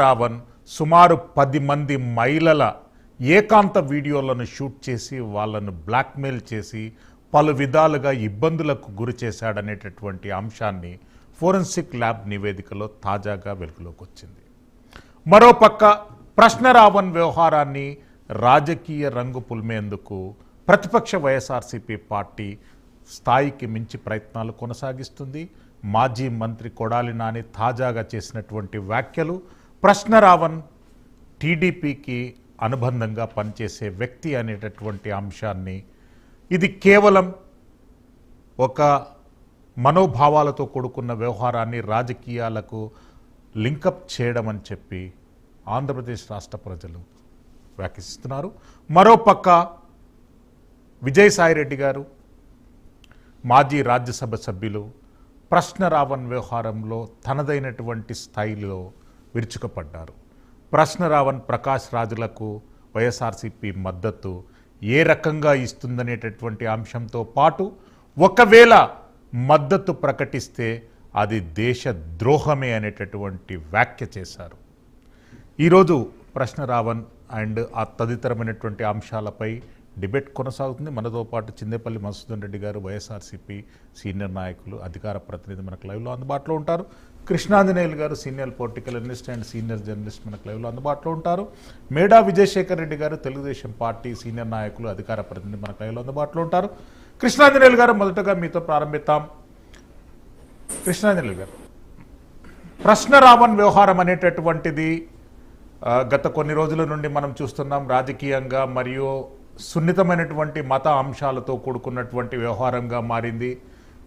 రావణ్ సుమారు 10 మంది మహిళల ఏకాంత వీడియోలను షూట్ చేసి వాళ్ళను బ్లాక్మెయిల్ చేసి పలు విధాలుగా ఇబ్బందులకు గురి చేశాడనేటటువంటి అంశాన్ని ఫోరెన్సిక్ ల్యాబ్ నివేదికలో తాజాగా వెలుగులోకి వచ్చింది. మరోపక్క ప్రశ్న రావణ్ వ్యవహారాన్ని రాజకీయ రంగు పుల్మేందుకు ప్రతిపక్ష వైఎస్ఆర్సీపీ పార్టీ స్థాయికి మించి ప్రయత్నాలు కొనసాగిస్తుంది. మాజీ మంత్రి కొడాలి నాని తాజాగా చేసినటువంటి వ్యాఖ్యలు ప్రశ్న రావణ్ టీడీపీకి అనుబంధంగా పనిచేసే వ్యక్తి అనేటటువంటి అంశాన్ని, ఇది కేవలం ఒక మనోభావాలతో కూడుకున్న వ్యవహారాన్ని రాజకీయాలకు లింకప్ చేయడం అని చెప్పి ఆంధ్రప్రదేశ్ రాష్ట్ర ప్రజలు వ్యాఖ్యానిస్తున్నారు. మరోపక్క విజయసాయిరెడ్డి గారు మాజీ రాజ్యసభ సభ్యులు ప్రశ్న రావణ్ వ్యవహారంలో తనదైనటువంటి స్థాయిలో విరుచుకుపడ్డారు. ప్రశ్న రావణ్ ప్రకాష్ రాజులకు వైఎస్ఆర్సీపీ మద్దతు ఏ రకంగా ఇస్తుందనేటటువంటి అంశంతో పాటు ఒకవేళ మద్దతు ప్రకటిస్తే అది దేశ ద్రోహమే అనేటటువంటి వ్యాఖ్య చేశారు. ఈరోజు ప్రశ్న రావణ్ అండ్ ఆ తదితరమైనటువంటి అంశాలపై డిబేట్ కొనసాగుతుంది. మనతో పాటు చిందేపల్లి మధుసూదన్ రెడ్డి గారు వైఎస్ఆర్సీపీ సీనియర్ నాయకులు, అధికార ప్రతినిధి మనకు లైవ్లో అందుబాటులో ఉంటారు. కృష్ణాంజనేయులు గారు senior political analyst and senior journalist మనకు లైవ్లో అందుబాటులో ఉంటారు. మేడా విజయశేఖర్ రెడ్డి గారు తెలుగుదేశం పార్టీ సీనియర్ నాయకులు, అధికార ప్రతినిధి మనకు లైవ్లో అందుబాటులో ఉంటారు. కృష్ణాంజనేయులు గారు మొదటగా మీతో ప్రారంభిద్దాం. కృష్ణాంజనేయులు గారు, ప్రశ్న రావణ్ వ్యవహారం అనేటటువంటిది గత కొన్ని రోజుల నుండి మనం చూస్తున్నాం. రాజకీయంగా మరియు సున్నితమైనటువంటి మత అంశాలతో కూడుకున్నటువంటి వ్యవహారంగా మారింది.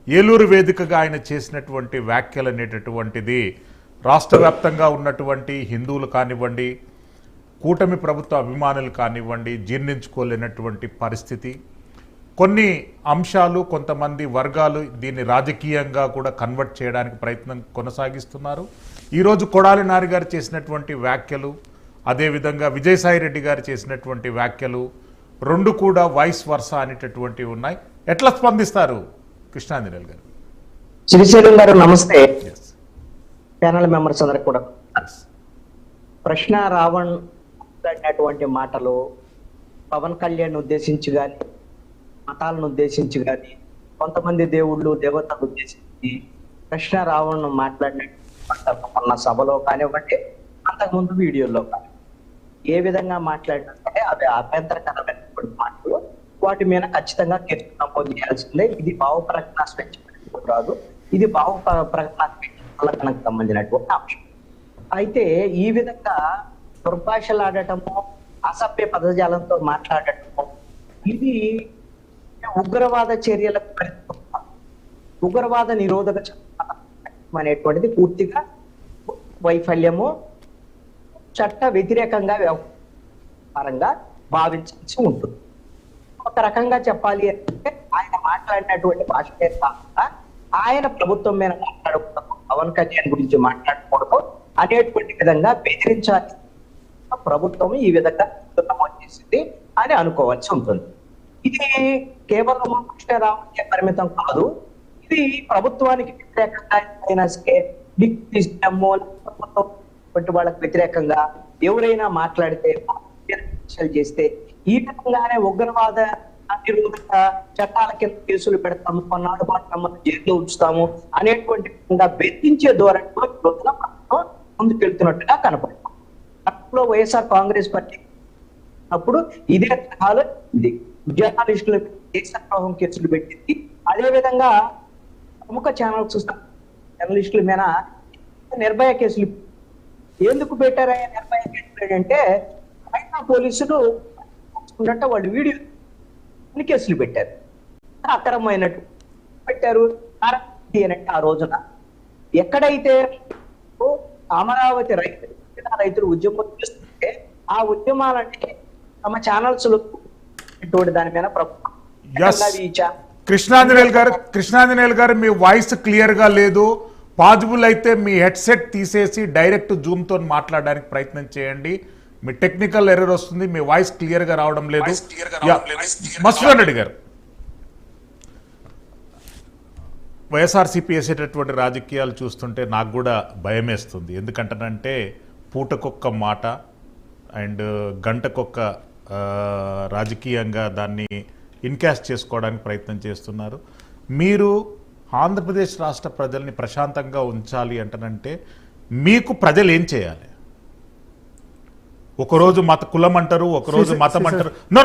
ఏలూరు వేదికగా ఆయన చేసినటువంటి వ్యాఖ్యలు అనేటటువంటిది రాష్ట్ర వ్యాప్తంగా ఉన్నటువంటి హిందువులు కానివ్వండి, కూటమి ప్రభుత్వ అభిమానులు కానివ్వండి జీర్ణించుకోలేనటువంటి పరిస్థితి. కొన్ని అంశాలు, కొంతమంది వర్గాలు దీన్ని రాజకీయంగా కూడా కన్వర్ట్ చేయడానికి ప్రయత్నం కొనసాగిస్తున్నారు. ఈరోజు కొడాలి నాని గారు చేసినటువంటి వ్యాఖ్యలు, అదేవిధంగా విజయసాయిరెడ్డి గారు చేసినటువంటి వ్యాఖ్యలు రెండు కూడా వైస్ వర్సా అనేటటువంటివి ఉన్నాయి. ఎట్లా స్పందిస్తారు కృష్ణాంజనేయులు గారు? శ్రీశైలం గారు నమస్తే. ప్యానల్ మెంబర్స్ అందరికి కూడా ప్రశ్న రావణ్ మాట్లాడినటువంటి మాటలు పవన్ కళ్యాణ్ ఉద్దేశించి కానీ, మతాలను ఉద్దేశించి కానీ, కొంతమంది దేవుళ్ళు దేవతలను ఉద్దేశించి ప్రశ్న రావణ్ మాట్లాడిన సభలో కానివ్వండి, అంతకుముందు వీడియోలో కానీ ఏ విధంగా మాట్లాడినా సరే అవి అభ్యంతరకరమైనటువంటి మాటలు. వాటి మీద ఖచ్చితంగా కేసు నమోదు చేయాల్సిందే. ఇది భావ ప్రకటన స్వేచ్ఛ కాదు, ఇది భావ ప్రకటన స్వేచ్ఛకు సంబంధించినటువంటి అంశం. అయితే ఈ విధంగా దుర్భాషలాడటము, అసభ్య పదజాలంతో మాట్లాడటము, ఇది ఉగ్రవాద చర్యలకు ఉగ్రవాద నిరోధక చట్టం అనేటువంటిది పూర్తిగా వైఫల్యము, చట్ట వ్యతిరేకంగా వ్యవహారంగా భావించాల్సి ఉంటుంది. ఒక రకంగా చెప్పాలి అంటే ఆయన మాట్లాడినటువంటి భాషనే కాకుండా ఆయన ప్రభుత్వం మీద మాట్లాడకూడదు, పవన్ కళ్యాణ్ గురించి మాట్లాడకూడదు అనేటువంటి విధంగా బెదిరించాలి. ప్రభుత్వం ఈ విధంగా నమోదు చేసింది అని అనుకోవాల్సి ఉంటుంది. ఇది కేవలం రావణ్కే పరిమితం కాదు. ఇది ప్రభుత్వానికి వ్యతిరేకంగా అయినా సరే, వాళ్ళకి వ్యతిరేకంగా ఎవరైనా మాట్లాడితే, చేస్తే ఈ విధంగానే ఉగ్రవాద నిరోధక చట్టాల కింద కేసులు పెడతాము, కొన్నాడు పాటు జైల్లో ఉంచుతాము అనేటువంటి విధంగా బెదిరించే ధోరణిలో ప్రభుత్వం ముందుకెళ్తున్నట్టుగా కనపడుతుంది. అప్పుడు వైఎస్ఆర్ కాంగ్రెస్ పార్టీ అప్పుడు ఇదే తరహాలో ఇది జర్నలిస్టులు దేశద్రోహం కేసులు పెట్టింది. అదేవిధంగా ప్రముఖ ఛానల్స్ చూస్తాం, జర్నలిస్టుల మీద నిర్భయ కేసులు ఎందుకు పెట్టారయ్యా? నిర్భయ కేసులు అంటే బయట పోలీసులు వాళ్ళు వీడియో కేసులు పెట్టారు, అక్రమమైనట్టు పెట్టారు. అంటే ఆ రోజున ఎక్కడైతే అమరావతి రైతులు ఉద్యమం చేస్తుంటే ఆ ఉద్యమాలంటే తమ ఛానల్స్ దాని మీద కృష్ణాంజనేయులు గారు మీ వాయిస్ క్లియర్ గా లేదు. పాజిబుల్ అయితే మీ హెడ్సెట్ తీసేసి డైరెక్ట్ జూమ్తో మాట్లాడడానికి ప్రయత్నం చేయండి. మీ టెక్నికల్ ఎర్రర్ వస్తుంది, మీ వాయిస్ క్లియర్గా రావడం లేదు. మధుసూదన్ రెడ్డి గారు, వైఎస్ఆర్సీపీ వేసేటటువంటి రాజకీయాలు చూస్తుంటే నాకు కూడా భయం వేస్తుంది. ఎందుకంటేనంటే పూటకొక్క మాట అండ్ గంటకొక్క రాజకీయంగా దాన్ని ఇన్కాస్ట్ చేసుకోవడానికి ప్రయత్నం చేస్తున్నారు. మీరు ఆంధ్రప్రదేశ్ రాష్ట్ర ప్రజల్ని ప్రశాంతంగా ఉంచాలి అంటనంటే మీకు ప్రజలు ఏం చేయాలి? ఒకరోజు కులం అంటారు, ఒకరోజు మతం అంటారు. నో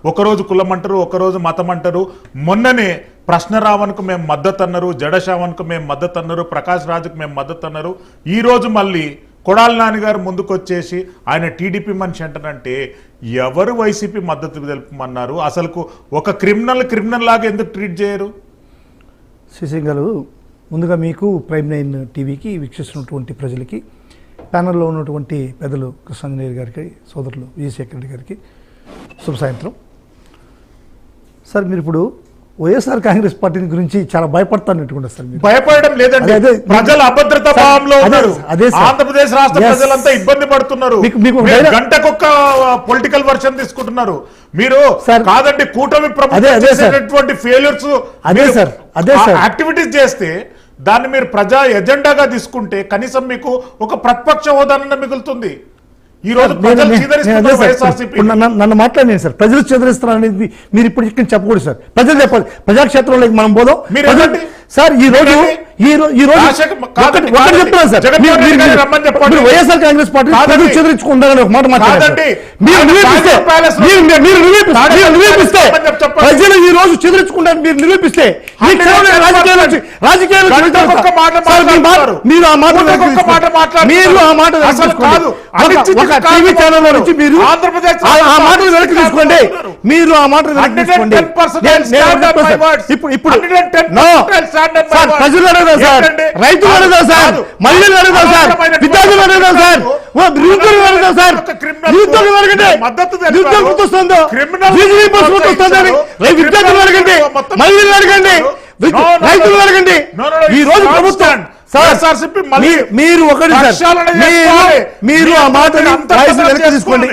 ఒకరోజు కులం అంటారు, ఒకరోజు మతం అంటారు. మొన్ననే ప్రశ్నరావణ్కు మేము మద్దతు అన్నారు, జడశావన్కు మేము మద్దతు అన్నారు, ప్రకాష్ రాజుకు మేము మద్దతు అన్నారు. ఈ రోజు మళ్ళీ కొడాలి నాని గారు ముందుకొచ్చేసి ఆయన టీడీపీ మనిషి అంటారంటే ఎవరు వైసీపీ మద్దతు తెలుపమన్నారు? అసలుకు ఒక క్రిమినల్ లాగా ఎందుకు ట్రీట్ చేయరు? శ్రీసింగ్ గారు, ముందుగా మీకు ప్రైమ్9 టీవీకి వీక్షిస్తున్నటువంటి ప్రజలకి, ప్యానల్లో ఉన్నటువంటి పెద్దలు కృష్ణాంజనేయులు గారికి, సోదరులు విజయశేఖర్ రెడ్డి గారికి శుభ సాయంత్రం. సార్, మీరు ఇప్పుడు వైఎస్ఆర్ కాంగ్రెస్ పార్టీ గురించి చాలా భయపడతానట్టుకుంటా సార్. భయపడడం లేదండి, ప్రజల అభద్రతా భావంలో ఉన్నారు. ఆంధ్రప్రదేశ్ రాష్ట్ర ప్రజలంతా ఇబ్బంది పడుతున్నారు. గంటకొక్క పొలిటికల్ వర్షన్ తీసుకుంటున్నారు. మీరు కాదండి, కూటమి ప్రభుత్వం ఫెయిల్యూర్స్ యాక్టివిటీస్ చేస్తే దాన్ని మీరు ప్రజా ఎజెండాగా తీసుకుంటే కనీసం మీకు ఒక ప్రతిపక్ష హోదానన్నా మిగులుతుంది. ఈ రోజు నన్ను మాట్లాడి సార్, ప్రజలు చెదరిస్తున్నారు అనేది మీరు ఇప్పుడు ఇక్కడ చెప్పకూడదు సార్. ప్రజలు చెప్పాలి, ప్రజాక్షేత్రంలోకి మనం పోదాం. సార్ ఈ రోజు వైఎస్ఆర్ కాంగ్రెస్ పార్టీ ప్రజలు చెదరించుకుంటారని ఒక మాట మాట్లాడండి. ప్రజలు ఈ రోజు చెదరించుకుంటారని మీరు నిరూపిస్తే రాజకీయాలు మీరు ఆ మాట టీవీ ఛానల్ నుంచి మీరు ఆ మాటలు వెనక్కి తీసుకోండి. మీరు ఆ మాటలు వెనక్కి తీసుకోండి. ఇప్పుడు ప్రజలు అడగదా సార్, రైతులు అడగదా సార్, మహిళలు అడగదా సార్, విద్యార్థులు అడగదా సార్, నిరుద్యోగులు అడగదా సార్, నిరుద్యోగులు అడగండి, నిరుద్యోగం గుర్తొస్తుందో, విద్యార్థులు అడగండి, మహిళలు అడగండి, రైతులు అడగండి. ఈ రోజు ప్రభుత్వం మీరు ఒకటి మీరు ఆ మాటని వెనక్కి తీసుకోండి.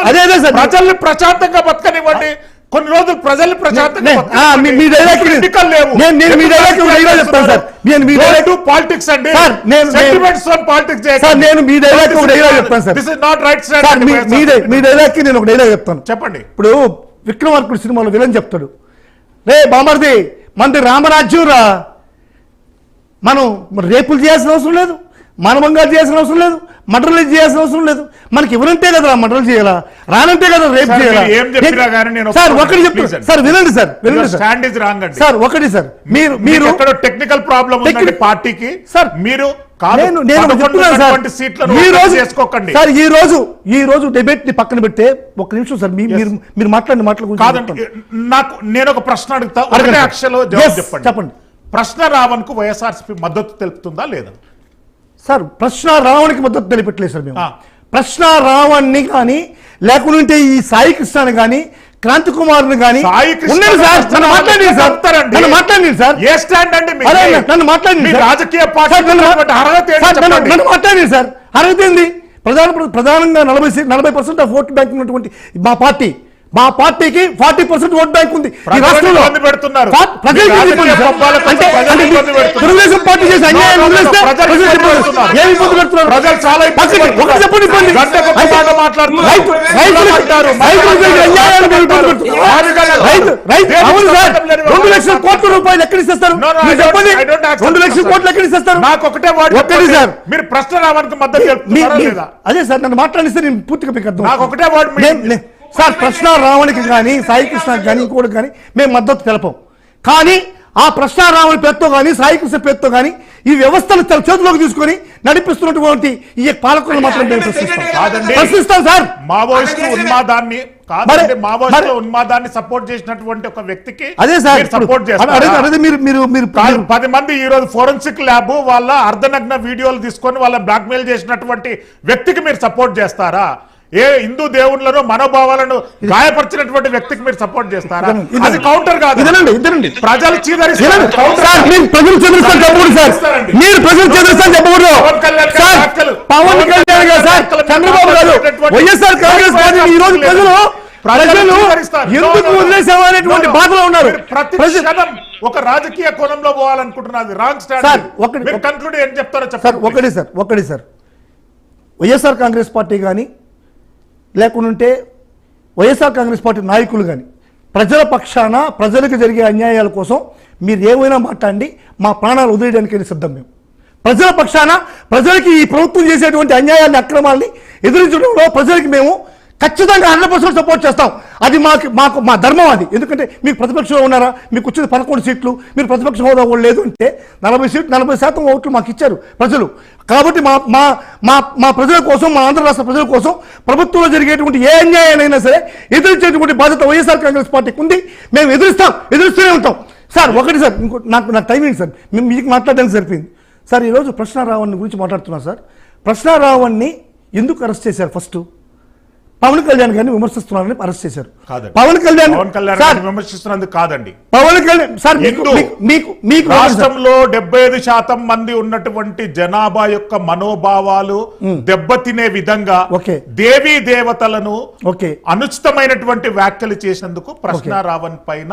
అదే సార్, ప్రజల్ని ప్రశాంతంగా బతకనివ్వండి. కొన్ని రోజులు ప్రజల్ని ప్రశాంతంగా పాలిటిక్స్ అండి, నేను మీ డైలాగ్ ఒక డైలాగ్ చెప్తాను సార్. మీ డైలాగ్ కి నేను ఒక డైలాగ్ చెప్తాను. చెప్పండి. ఇప్పుడు విక్రమార్కుడు సినిమాలో విలన్ చెప్తాడు, రే బామర్ది మనది రామరాజ్యం రా, మనం రేపులు చేయాల్సిన అవసరం లేదు, మానవంగా చేయాల్సిన అవసరం లేదు, మటర్లు చేయాల్సిన అవసరం లేదు. మనకి ఎవరంటే కదా మటర్లు చేయాలా, రానంటే కదా రేపు చేయాలా. సార్ ఒకటి చెప్తాను సార్, వినండి సార్, సార్ ఒకటి సార్, మీరు టెక్నికల్ ప్రాబ్లం పార్టీకి సార్, మీరు ఈ రోజు డిబేట్ ని పక్కన పెట్టే ఒక నిమిషం సార్, మీరు మాట్లాడిన మాటల గురించి నాకు నేను ఒక ప్రశ్న అడుగుతా, చెప్పండి. ప్రశ్న రావణ్కు వైఎస్ఆర్సీపీ మద్దతు తెలుపుతుందా లేదా? సార్, ప్రశ్న రావణ్కి మద్దతు తెలిపట్లేదు సార్ మేము. ప్రశ్న రావణ్ని కానీ లేకుంటే ఈ సాయి కృష్ణని కానీ క్రాంతి కుమార్ని కానీ నన్ను మాట్లాడండి సార్, ఏ స్టాండ్ అండి నన్ను మాట్లాడండి రాజకీయ పార్టీ నన్ను మాట్లాడండి సార్. అర్హత ఏంది? ప్రధానంగా 40% ఆఫ్ ఓట్ బ్యాంక్ ఉన్నటువంటి మా పార్టీకి 40% ఓట్ బ్యాంక్ ఉంది ఈ రాష్ట్రంలో. తెలుగుదేశం పార్టీ చేసే అన్యాయం వదిలేస్తే ఏమి ఇబ్బంది పెడుతున్నారు? అవును సార్, 2 లక్షల కోట్ల రూపాయలు ఎక్కడ ఇస్తారు? చెప్పండి, 2 లక్షల కోట్లు ఎక్కడ ఇస్తారు? ఒక్కటి సార్, మీరు ప్రశ్న రావడానికి మద్దతు. అదే సార్, నన్ను మాట్లాడిస్తే నేను పూర్తిగా మీకు అర్థం. సార్, ప్రశ్న రావణ్కి కానీ సాయి కృష్ణకి కానీ ఇంకోటి కానీ మేము మద్దతు తెలపం. కానీ ఆ ప్రశ్న రావణ్ పేరుతో కానీ సాయి కృష్ణ పేరుతో కానీ ఈ వ్యవస్థను చేతిలోకి తీసుకొని నడిపిస్తున్నటువంటి ఈ పాలకులను మాత్రం మేము ప్రశ్నిస్తాం సార్. ఉన్మాదాన్ని సపోర్ట్ చేసినటువంటి ఒక వ్యక్తికి అదే సార్ సపోర్ట్ చేస్తారు. 10 మంది ఈ రోజు ఫోరెన్సిక్ ల్యాబ్ వాళ్ళ అర్ధనగ్న వీడియోలు తీసుకొని వాళ్ళ బ్లాక్మెయిల్ చేసినటువంటి వ్యక్తికి మీరు సపోర్ట్ చేస్తారా? ఏ హిందూ దేవుళ్ళను మనోభావాలను గాయపరిచినటువంటి వ్యక్తికి మీరు సపోర్ట్ చేస్తారా? అది కౌంటర్ కాదు. ప్రజలు పవన్ కళ్యాణ్ గారు సార్, చంద్రబాబు గారు, వైఎస్ఆర్ కాంగ్రెస్ పార్టీ ఈ రోజు ప్రజలు ఎందుకు వదిలేసేవారనేటువంటి బాధలో ఉన్నారు. ఒక రాజకీయ కోణంలో పోవాలనుకుంటున్నది రాంగ్ స్టాండ్. కన్క్లూడ్ ఏం చెప్తారో చెప్పండి. ఒకటి సార్ వైఎస్ఆర్ కాంగ్రెస్ పార్టీ కానీ లేకుంటే వైఎస్ఆర్ కాంగ్రెస్ పార్టీ నాయకులు కానీ ప్రజల పక్షాన ప్రజలకు జరిగే అన్యాయాల కోసం మీరు ఏమైనా మాట్లాడండి, మా ప్రాణాలు వదిలేయడానికైనా సిద్ధం మేము. ప్రజల పక్షాన ప్రజలకి ఈ ప్రభుత్వం చేసేటువంటి అన్యాయాన్ని అక్రమాల్ని ఎదిరించడంలో ప్రజలకి మేము ఖచ్చితంగా 100% సపోర్ట్ చేస్తాం. అది మాకు మా ధర్మం అది. ఎందుకంటే మీకు ప్రతిపక్షంలో ఉన్నారా, మీకు వచ్చింది 11 సీట్లు, మీరు ప్రతిపక్ష హోదా కూడా లేదు అంటే 40% ఓట్లు మాకు ఇచ్చారు ప్రజలు. కాబట్టి మా ప్రజల కోసం, మా ఆంధ్ర రాష్ట్ర ప్రజల కోసం ప్రభుత్వంలో జరిగేటువంటి ఏ అన్యాయాలైనా సరే ఎదిరించేటువంటి బాధ్యత వైఎస్ఆర్ కాంగ్రెస్ పార్టీకి ఉంది. మేము ఎదురుస్తూనే ఉంటాం. సార్ ఒకటి సార్, ఇంకో నాకు టైమింగ్ సార్, మీకు మాట్లాడడానికి సరిపోయింది సార్. ఈరోజు ప్రశ్నారావణ్ గురించి మాట్లాడుతున్నాం సార్. ప్రశ్నారావణ్ణి ఎందుకు అరెస్ట్ చేశారు? ఫస్ట్ పవన్ కళ్యాణ్ గారిని విమర్శిస్తున్నారని అరెస్ట్ చేశారు. పవన్ కళ్యాణ్ విమర్శిస్తున్నందుకు కాదండి. పవన్ కళ్యాణ్ సార్ మీకు రాష్ట్రంలో 75% మంది ఉన్నటువంటి జనాభా యొక్క మనోభావాలు దెబ్బతినే విధంగా దేవీ దేవతలను అనుచితమైనటువంటి వ్యాఖ్యలు చేసినందుకు ప్రశ్నారావణ్ పైన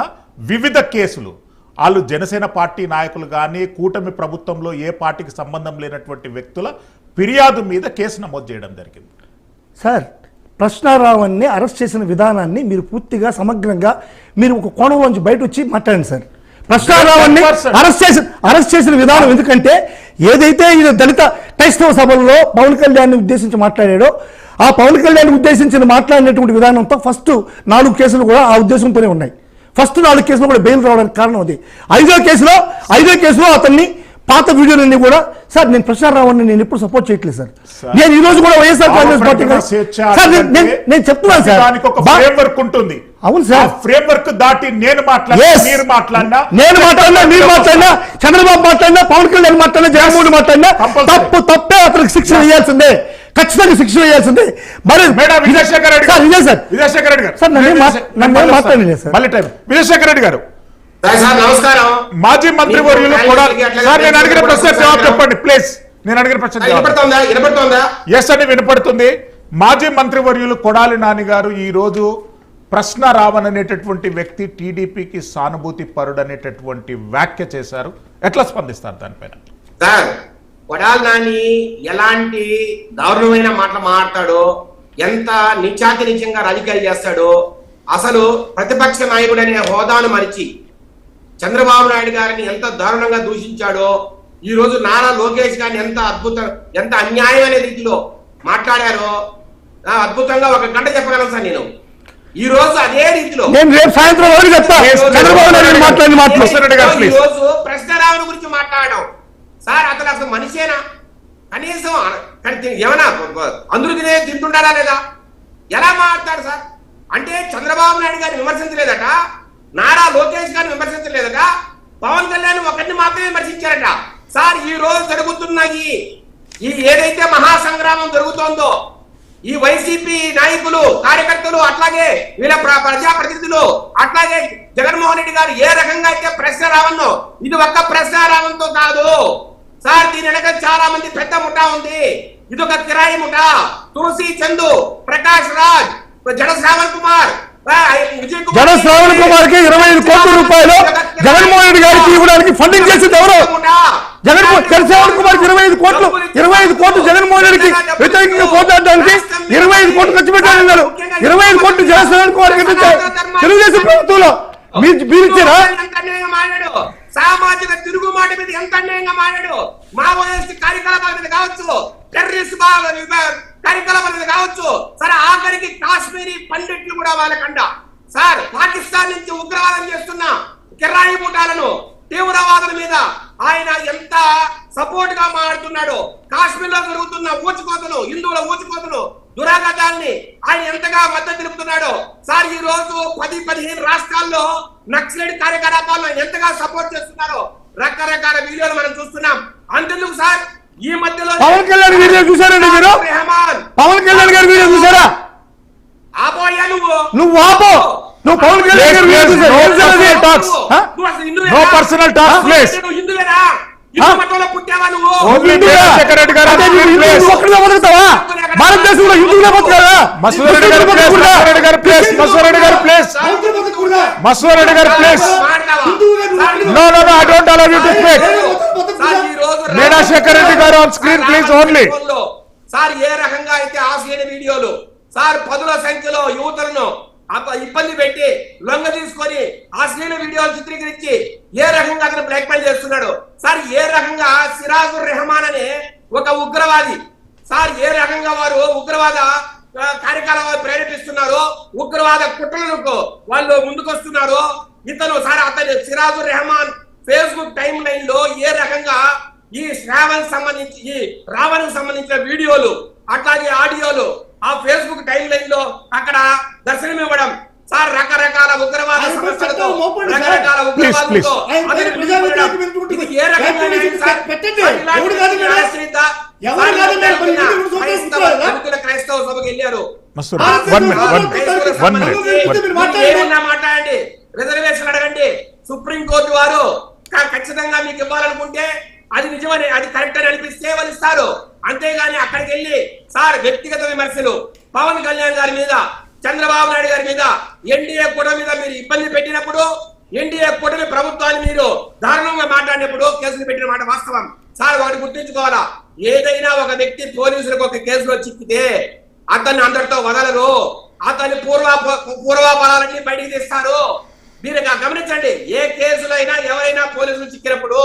వివిధ కేసులు, వాళ్ళు జనసేన పార్టీ నాయకులు కానీ కూటమి ప్రభుత్వంలో ఏ పార్టీకి సంబంధం లేనటువంటి వ్యక్తుల ఫిర్యాదు మీద కేసు నమోదు చేయడం జరిగింది. సార్ ప్రశ్నారావణ్ణి అరెస్ట్ చేసిన విధానాన్ని మీరు పూర్తిగా సమగ్రంగా మీరు ఒక కోణంలోంచి బయట వచ్చి మాట్లాడండి సార్. ప్రశ్నారావణ్ణి అరెస్ట్ చేసిన విధానం ఎందుకంటే ఏదైతే ఈ దళిత క్రైస్తవ సభల్లో పవన్ కళ్యాణ్ ఉద్దేశించి మాట్లాడాడో ఆ పవన్ కళ్యాణ్ ఉద్దేశించిన మాట్లాడినటువంటి విధానంతో ఫస్ట్ 4 కేసులు కూడా ఆ ఉద్దేశంతోనే ఉన్నాయి. ఫస్ట్ 4 కేసులు కూడా బెయిల్ రావడానికి కారణం అది. 5వ కేసులో అతన్ని పాత వీడియోలన్నీ కూడా సార్ నేను ప్రశ్నారావణ్ని నేను ఎప్పుడు సపోర్ట్ చేయట్లేదు సార్. నేను ఈ రోజు కూడా వైఎస్ఆర్ కాంగ్రెస్ పార్టీ నేను చెప్తున్నాను సార్, ఫ్రేమ్వర్క్ ఉంటుంది. అవును సార్, ఫ్రేమ్వర్క్ దాటి నేను మాట్లాడినా మీరు మాట్లాడినా చంద్రబాబు మాట్లాడినా పవన్ కళ్యాణ్ మాట్లాడినా జగన్మోహన్ మాట్లాడినా తప్పే అతనికి శిక్ష వేయాల్సిందే, ఖచ్చితంగా శిక్ష వేయాల్సిందే. మరి విజయశేఖర్ రెడ్డి గారు నమస్కారం. మాజీ మంత్రి వర్యులు నేను అడిగిన ప్రశ్న జవాబు చెప్పండి ప్లీజ్. నేను అడిగిన ప్రశ్న ఎస్ అని వినపడుతుంది. మాజీ మంత్రి వర్యులు కొడాలి నాని గారు ఈ రోజు ప్రశ్నారావణ్ అనేటటువంటి వ్యక్తి టీడీపీకి సానుభూతి పరుడు అనేటటువంటి వ్యాఖ్య చేశారు. ఎట్లా స్పందిస్తారు దానిపైన? సార్ కొడాలి నాని ఎలాంటి దారుణమైన మాటలు మాట్లాడతాడో, ఎంత నీచాతినిత్యంగా రాజకీయాలు చేస్తాడో, అసలు ప్రతిపక్ష నాయకుడు అనే హోదాను మరిచి చంద్రబాబు నాయుడు గారిని ఎంత దారుణంగా దూషించాడో, ఈ రోజు నారా లోకేష్ గారిని ఎంత అన్యాయమైన రీతిలో మాట్లాడారో అద్భుతంగా 1 గంట చెప్పగలను సార్. నేను ఈ రోజు అదే రీతిలో ఈ రోజు ప్రశ్నారావణ్ గురించి మాట్లాడడం సార్, అసలు మనిషేనా? కనీసం ఏమన్నా అందరూ తింటుండారా లేదా? ఎలా మాట్లాడతారు సార్? అంటే చంద్రబాబు నాయుడు గారిని విమర్శించలేదట, నారా లోకేష్ గారిని విమర్శించలేదట, పవన్ కళ్యాణ్ ఒకరిని మాత్రమే విమర్శించారట. సార్ ఈ రోజు జరుగుతున్న ఈ ఏదైతే మహాసంగ్రామం జరుగుతోందో, ఈ వైసీపీ నాయకులు కార్యకర్తలు అట్లాగే వీళ్ళ ప్రజాప్రతినిధులు అట్లాగే జగన్మోహన్ రెడ్డి గారు ఏ రకంగా అయితే ప్రశ్నారావణ్, ఇది ఒక్క ప్రశ్నారావణ్ తో కాదు సార్, దీని వెనక చాలా మంది పెద్ద ముఠా ఉంది. ఇది ఒక కిరాయి ముఠా. తులసి చందు, ప్రకాష్ రాజ్, జడ శ్రావణ్ కుమార్ కి 25 కోట్ల రూపాయలు జగన్మోహన్ రెడ్డి గారికి ఇవ్వడానికి ఫండింగ్ చేసింది ఎవరు? శ్రావణ్ కుమార్ 25 కోట్లు జగన్మోహన్ రెడ్డికి వ్యతిరేకంగా పోరాడడానికి 25 కోట్లు ఖర్చు పెట్టారన్నారు. 25 కోట్లు జగన్మోహన్ కుమార్ తెలుగుదేశం ప్రభుత్వంలో మీరు ఇచ్చారా? సామాజిక తిరుగుబాటు మీద ఎంత అన్యాయంగా మాట్లాడు. మావోయిస్ట్ కార్యకలాపాల మీద కావచ్చు, టెర్రరిస్ట్ కార్యకలాపాల మీద కావచ్చు, సరే ఆఖరికి కాశ్మీరీ పండిట్లు కూడా వాళ్ళకంట. సార్ పాకిస్తాన్ నుంచి ఉగ్రవాదం చేస్తున్న కిరాయి ముఠాలను, తీవ్రవాదుల మీద ఆయన ఎంత సపోర్ట్ గా మాట్లాడుతున్నాడు. కాశ్మీర్ లో జరుగుతున్న ఊచుకోతలు, హిందువుల ఊచుకోతలు, దురాగతాల్ని ఆయన ఎంతగా మద్దతు తెలుపుతున్నాడు. సార్ ఈ రోజు 10-15 రాష్ట్రాల్లో నక్సలైట్ కార్యకలాపాలను ఎంతగా సపోర్ట్ చేస్తున్నారో రకరకాల వీడియోలు మనం చూస్తున్నాం. అంతెందుకు సార్ ఈ మధ్యలో పవన్ కళ్యాణ్ వీడియో చూసారండి మీరు? పవన్ కళ్యాణ్ గారి వీడియో చూసారా? ఆపోయా నువ్వు ఆపో. నువ్వు పవన్ కళ్యాణ్ గారి వీడియో చూసారా? No personal talks please. హిందువేనా? హిందూ మతంలో పుట్టావా నువ్వు? భారతదేశంలో హిందువులే బతకారా? Masureddy garu please. No I don't allow you to speak. Meenashekhar Reddy garu on screen please only. Sir ఏ రకంగా అయితే ఆశ్చర్య వీడియోలు సార్ పదుల సంఖ్యలో యువతులను ఇబ్బంది పెట్టి లొంగ తీసుకొని అశ్లీల వీడియోలు చిత్రీకరించి ఏ రకంగా అతను బ్లాక్మెయిల్ చేస్తున్నాడు సార్, ఏ రకంగా సిరాజుర్ రెహమాన్ అనే ఒక ఉగ్రవాది సార్ ఏ రకంగా వారు ఉగ్రవాద కార్యకలాపాలు ప్రేరేపిస్తున్నారు, ఉగ్రవాద కుట్రలకు వాళ్ళు ముందుకొస్తున్నారు. ఇతను సార్ అతని Sirajur Rahman Facebook time line లో ఏ రకంగా ఈ శ్రావణ్ సంబంధించి ఈ రావణ్ సంబంధించిన వీడియోలు అట్లాగే ఆడియోలు ఆ ఫేస్బుక్ టైమ్ లైన్ లో అక్కడ దర్శనమివ్వడం సార్ రకరకాల ఉగ్రవాద సమస్యలతో రకరకాల ఉగ్రవాదులతో ఇది ఏ రకంగా క్రైస్తవ సభకు వెళ్ళారు. ఏమన్నా మాట్లాడండి, రిజర్వేషన్ అడగండి, సుప్రీంకోర్టు వారు ఖచ్చితంగా మీకు ఇవ్వాలనుకుంటే అది నిజమని అది కరెక్ట్ అని అనిపిస్తే వాళ్ళు ఇస్తారు. అంతేగాని అక్కడికి వెళ్ళి సార్ వ్యక్తిగత విమర్శలు పవన్ కళ్యాణ్ గారి మీద చంద్రబాబు నాయుడు గారి మీద ఎన్డీఏ కూటమి మీద మీరు ఇబ్బంది పెట్టినప్పుడు ఎన్డీఏ కూటమి ప్రభుత్వాన్ని మీరు దారుణంగా మాట్లాడినప్పుడు కేసులు పెట్టిన మాట వాస్తవం సార్. వాటి గుర్తించుకోవాలా, ఏదైనా ఒక వ్యక్తి పోలీసులకు ఒక కేసులో చిక్కితే అతన్ని అందరితో వదలరు, అతని పూర్వాపరాలన్నీ బయటికి తీస్తారు. మీరు గమనించండి, ఏ కేసులో అయినా ఎవరైనా పోలీసులు చిక్కినప్పుడు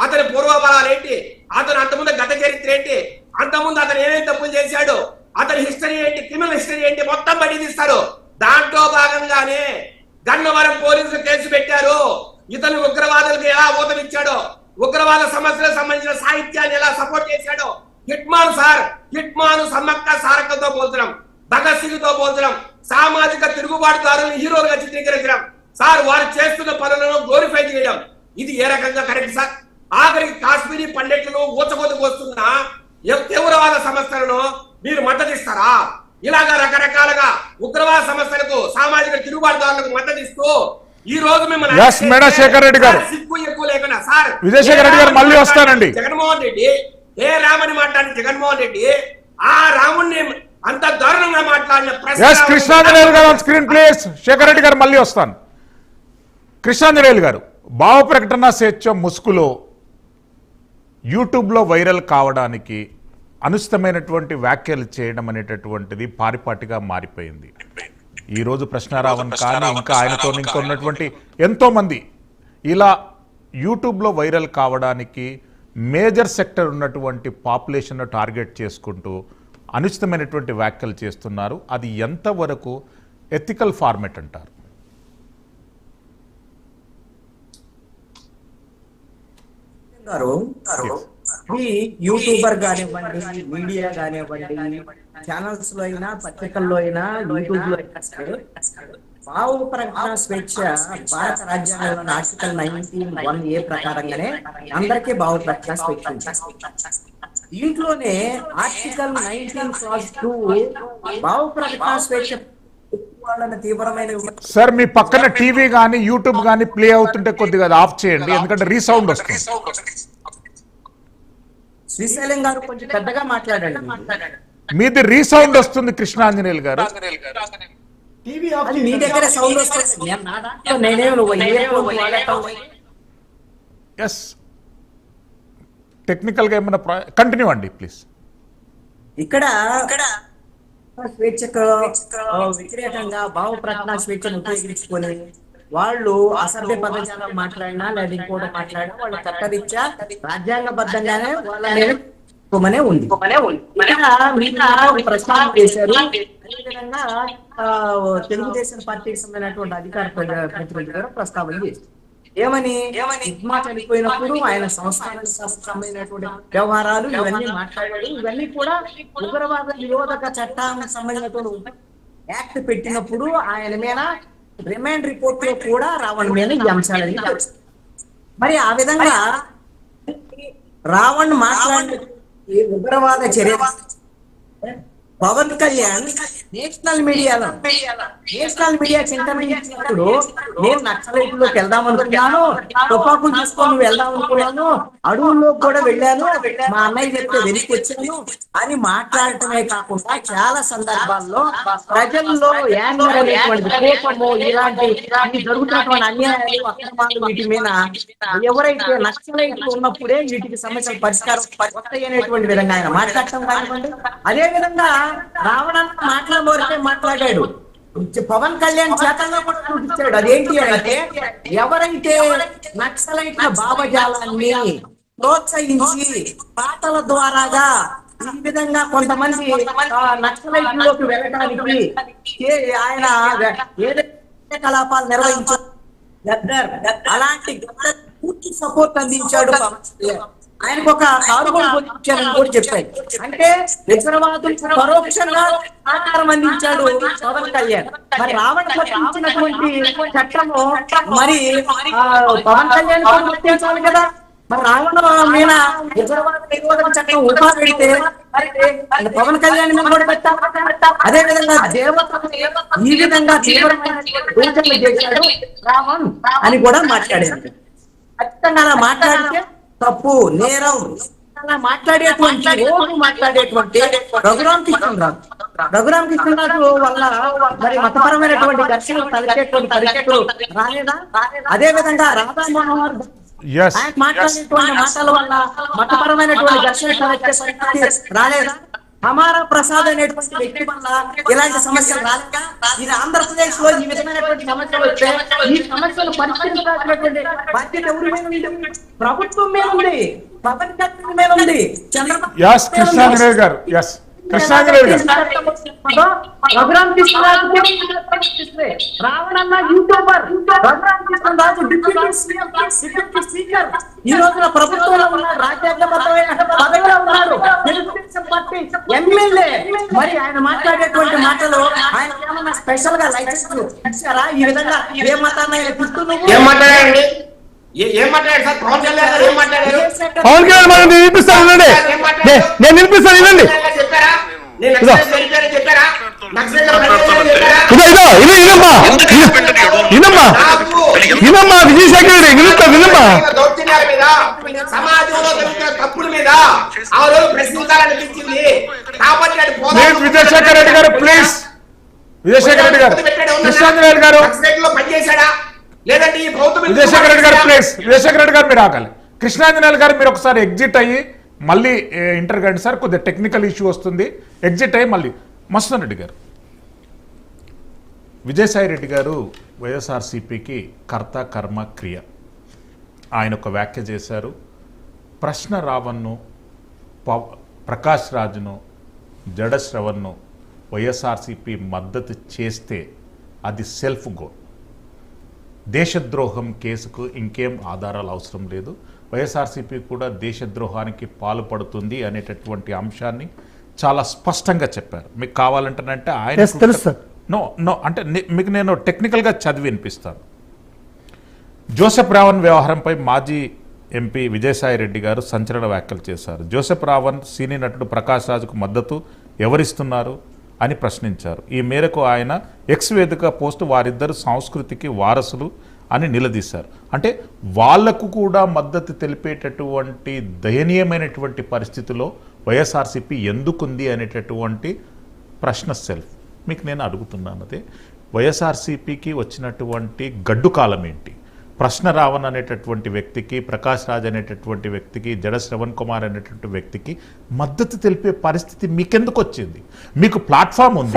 అతని పూర్వపరాలు ఏంటి, అతను అంతకుముందు గత చరిత్ర ఏంటి, అంతకుముందు అతను ఏమేమి తప్పులు చేశాడు, అతని హిస్టరీ ఏంటి, క్రిమినల్ హిస్టరీ ఏంటి మొత్తం బయటికి తీస్తారు. దాంట్లో భాగంగానే గన్నవరం పోలీసులు కేసు పెట్టారు. ఇతను ఉగ్రవాదులకు ఎలా ఊతమిచ్చాడో, ఉగ్రవాద సమస్యలకు సంబంధించిన సాహిత్యాన్ని ఎలా సపోర్ట్ చేశాడో, హిట్మాన్ సార్ హిట్మాన్ సమ్మక్క సారక్కతో పోల్చడం, భగత్ సింగ్ తో పోల్చడం, సామాజిక తిరుగుబాటుదారులను హీరోలుగా చిత్రీకరించడం సార్, వారు చేస్తున్న పనులను గ్లోరిఫై చేయడం, ఇది ఏ రకంగా కరెక్ట్ సార్? ఆఖరికి కాశ్మీరీ పండిట్లను ఊచకోతకు వస్తున్న తీవ్రవాద సమస్యలను మీరు మద్దతిస్తారా? ఇలాగా రకరకాలుగా ఉగ్రవాద సమస్యలకు సామాజిక తిరుగుబాటుదారులకు మద్దతిస్తూ ఈ రోజు మిమ్మల్ని శేఖర్ రెడ్డి గారు సిగ్గు ఎక్కువ లేకుండా సార్ విజయశేఖర్ రెడ్డి గారు మళ్ళీ వస్తానండి. జగన్మోహన్ రెడ్డి ఏ రామని మాట్లాడిన జగన్మోహన్ రెడ్డి ఆ రాముణ్ణి అంత దారుణంగా మాట్లాడిన కృష్ణాంజనేయులు గారు స్క్రీన్ ప్లీజ్. శేఖర్ రెడ్డి గారు మళ్ళీ వస్తాను. కృష్ణాంజనేయులు గారు, భావ ప్రకటన స్వేచ్ఛ ముసుగులో యూట్యూబ్లో వైరల్ కావడానికి అనుచితమైనటువంటి వ్యాఖ్యలు చేయడం అనేటటువంటిది పారిపాటిగా మారిపోయింది. ఈరోజు ప్రశ్నారావణ్ కానీ ఇంకా ఆయనతో ఇంకా ఉన్నటువంటి ఎంతోమంది ఇలా యూట్యూబ్లో వైరల్ కావడానికి మేజర్ సెక్టర్ ఉన్నటువంటి పాపులేషన్ను టార్గెట్ చేసుకుంటూ అనుచితమైనటువంటి వ్యాఖ్యలు చేస్తున్నారు. అది ఎంతవరకు ఎథికల్ ఫార్మెట్ అంటారు? ఈ యూట్యూబర్ కానివ్వండి, మీడియా కానివ్వండి, ఛానల్స్ లో అయినా పత్రికల్లో అయినా యూట్యూబ్ లో అయినా సరే భావ ప్రకటన స్వేచ్ఛ భారత రాజ్యాంగంలోని ఆర్టికల్ 19(1)A ప్రకారంగానే అందరికీ భావ ప్రకటన స్వేచ్ఛ ఉంది. దీంట్లోనే ఆర్టికల్ 19(2) భావ ప్రకటన స్వేచ్ఛ తీవ్రమైన సార్, మీ పక్కన టీవీ గానీ యూట్యూబ్ గానీ ప్లే అవుతుంటే కొద్దిగా ఆఫ్ చేయండి, ఎందుకంటే రీసౌండ్ వస్తుంది. శ్రీశైలం గారు కొంచెం పెద్దగా మాట్లాడండి, మీది రీసౌండ్ వస్తుంది. కృష్ణాంజనేయులు గారు మీ దగ్గర సౌండ్ వస్తుంది. ఎస్, టెక్నికల్ గా ఏమైనా కంటిన్యూ అండి ప్లీజ్. ఇక్కడ స్వేచ్ఛకు వ్యతిరేకంగా భావ ప్రకటన స్వేచ్ఛను ఉపయోగించుకొని వాళ్ళు అసభ్య పదజాలం మాట్లాడినా లేదా ఇంకోటి మాట్లాడినా వాళ్ళ చట్టరీత్యా రాజ్యాంగబద్ధంగానే వాళ్ళనే ఉంది. ప్రస్తావన చేశారు. అదేవిధంగా తెలుగుదేశం పార్టీకి సంబంధించినటువంటి అధికార ప్రతినిధి గారు ప్రస్తావన చేశారు. ఏమని ఉప్మా చనిపోయినప్పుడు ఆయన సంస్థానానికి సంబంధించినటువంటి వ్యవహారాలు ఇవన్నీ మాట్లాడాడు. ఇవన్నీ కూడా ఉగ్రవాద నిరోధక చట్టానికి సంబంధించినటువంటి యాక్ట్ పెట్టినప్పుడు ఆయన మీద రిమాండ్ రిపోర్ట్ లో కూడా రావణ్ మీద ఈ అంశాలని మరి ఆ విధంగా రావణ్ మాట్లాడిన ఉగ్రవాద చర్య పవన్ కళ్యాణ్ నేషనల్ మీడియాకి ఇంటర్వ్యూ ఇచ్చినప్పుడు నేను నక్సలైట్లోకి వెళ్దాం అనుకున్నాను, తుపాకులు తీసుకొని వెళ్దాం అనుకున్నాను, అడవుల్లో కూడా వెళ్ళాను, మా అన్నయ్య చెప్తే వెనక్కి వచ్చాను అని మాట్లాడటమే కాకుండా చాలా సందర్భాల్లో ప్రజల్లో యాంగర్ అనేటువంటి కోపము, ఇలాంటి జరుగుతున్నటువంటి అన్యాయాలు, అక్రమాలు వీటి మీద ఎవరైతే నక్సలైట్లు ఉన్నప్పుడే వీటికి సమస్యల పరిష్కారం వస్తాయి అనేటువంటి విధంగా ఆయన మాట్లాడటం కానివ్వండి. అదే విధంగా రావణన్న మాట్లాడబోరికే మాట్లాడాడు, పవన్ కళ్యాణ్ చేతల్లో కూడా చూపించాడు. అదేంటి అంటే ఎవరైతే నక్సలైట్ల భావజాలాన్ని ప్రోత్సహించి పాటల ద్వారాగా ఈ విధంగా కొంతమంది నక్సలైట్లోకి వెళ్ళడానికి ఆయన ఏదైతే కలాపాలు నిర్వహించారు అలాంటి పూర్తి సపోర్ట్ అందించాడు పవన్ కళ్యాణ్. ఆయనకు ఒక కారుగోలు పొందించారని కూడా చెప్పాడు. అంటే ఉగ్రవాదులకు పరోక్షంగా సహకారం అందించాడు పవన్ కళ్యాణ్. మరి రావణ పట్టించినటువంటి చట్టము మరి పవన్ కళ్యాణ్ కూడా వర్తించాలి కదా. మరి రావణ మీద ఉగ్రవాద నిరోధక చట్టం ఊహా పెడితే మరి పవన్ కళ్యాణ్ మీద కూడా పెట్టాలి. అదే విధంగా దేవతలు ఈ విధంగా తీవ్రమైన దూషణలు చేశాడు రావణ్ అని కూడా మాట్లాడారు. ఖచ్చితంగా అలా మాట్లాడితే తప్పు, నేరం. మాట్లాడేటువంటి రఘురామ కృష్ణరాజు వల్ల మరి మతపరమైనటువంటి ఘర్షణలు తలెత్తేటువంటి పరిస్థితులు రాలేదా? అదే విధంగా రాధా మనోహర్ ఆయన మాట్లాడేటువంటి మాటల వల్ల మతపరమైనటువంటి ఘర్షణలు తలెత్తే పరిస్థితి రాలేదా? హమారా ప్రసాద్ అనేటువంటి వ్యక్తి వల్ల ఇలాంటి సమస్యలు రాలేక ఇది ఆంధ్రప్రదేశ్ లో ఈ విధమైనటువంటి సమస్యలు వస్తే ఈ సమస్యలు పరిష్కరించాల్సినటువంటి బాధ్యత ఎవరి మీద ఉంది? ప్రభుత్వం మీద ఉంది, పవన్ కళ్యాణ్ మీద ఉంది, కృష్ణాంజనేయ గారు. రఘురామ కృష్ణరాజు రావణన్న YouTuber, Raghurama Krishnaraju deputy speaker, ఈ రోజున ప్రభుత్వంలో ఉన్నారు, రాజ్యాంగబద్ధమైన పదవిలో ఉన్నారు, తెలుగుదేశం పార్టీ ఎమ్మెల్యే. మరి ఆయన మాట్లాడేటువంటి మాటలు ఆయన ఏమన్నా స్పెషల్ గా లైసెన్స్ ఇచ్చారా? ఈ విధంగా ఏ మతాన్ని ఏం మాట్లాడారండి? ఏం మాట్లాడారు సార్? పవన్ కళ్యాణ్ గారు ఏం మాట్లాడారు? పవన్ కళ్యాణ్ మనం వినిపిస్తాను, నేను వినిపిస్తాను, వినండి. చెప్పారా? చెప్పారా? వినమ్మా విజయశేఖర్ రెడ్డి, వినమ్మా. దౌర్జన్యాల మీద, సమాజంలో జరుగుతున్న తప్పుల మీద ఆ రోజు ప్రశ్నించాలనిపించింది కాబట్టి విజయశేఖర్ రెడ్డి గారు ప్లీజ్. విజయశేఖర్ రెడ్డి గారు, కృష్ణాంజనేయ గారు పనిచేశాడా లేదంటే ఈ ప్రభుత్వం? విజయశేఖర్ రెడ్డి గారు ప్లీజ్. విజయశేఖర్ రెడ్డి గారు మీరు ఆగాలి. కృష్ణాంజనేయ గారు మీరు ఒకసారి ఎగ్జిట్ అయ్యి మళ్ళీ ఇంటర్ కండి సార్, కొద్దిగా టెక్నికల్ ఇష్యూ వస్తుంది. ఎగ్జిట్ అయ్యి మళ్ళీ మస్తాన్ రెడ్డి గారు. విజయసాయి రెడ్డి గారు వైఎస్ఆర్సీపీకి కర్త కర్మ క్రియ. ఆయన ఒక వ్యాఖ్య చేశారు, ప్రశ్న రావణ్ను, ప్రకాష్ రాజును, జడ శ్రవణ్ను వైఎస్ఆర్సీపీ మద్దతు చేస్తే అది సెల్ఫ్ గోల్. దేశద్రోహం కేసుకు ఇంకేం ఆధారాలు అవసరం లేదు, వైఎస్ఆర్సీపీ కూడా దేశద్రోహానికి పాల్పడుతుంది అనేటటువంటి అంశాన్ని చాలా స్పష్టంగా చెప్పారు. మీకు కావాలంటేనంటే ఆయన నో అంటే మీకు నేను టెక్నికల్గా చదివి వినిపిస్తాను. జోసెఫ్ రావణ్ వ్యవహారంపై మాజీ ఎంపీ విజయసాయి రెడ్డి గారు సంచలన వ్యాఖ్యలు చేశారు. జోసెఫ్ రావణ్ సినీ నటుడు ప్రకాష్ రాజుకు మద్దతు ఎవరిస్తున్నారు అని ప్రశ్నించారు. ఈ మేరకు ఆయన ఎక్స్ వేదిక పోస్టు వారిద్దరు సంస్కృతికి వారసులు అని నిలదీశారు. అంటే వాళ్లకు కూడా మద్దతు తెలిపేటటువంటి దయనీయమైనటువంటి పరిస్థితిలో వైఎస్ఆర్సీపీ ఎందుకుంది అనేటటువంటి ప్రశ్న సెల్ఫ్. మీకు నేను అడుగుతున్నాను, అదే వైఎస్ఆర్సీపీకి వచ్చినటువంటి గడ్డు కాలం ఏంటి? ప్రశ్న రావణ్ అనేటటువంటి వ్యక్తికి, ప్రకాష్ రాజ్ అనేటటువంటి వ్యక్తికి, జడ శ్రవణ్ కుమార్ అనేటువంటి వ్యక్తికి మద్దతు తెలిపే పరిస్థితి మీకెందుకు వచ్చింది? మీకు ప్లాట్ఫామ్ ఉంది.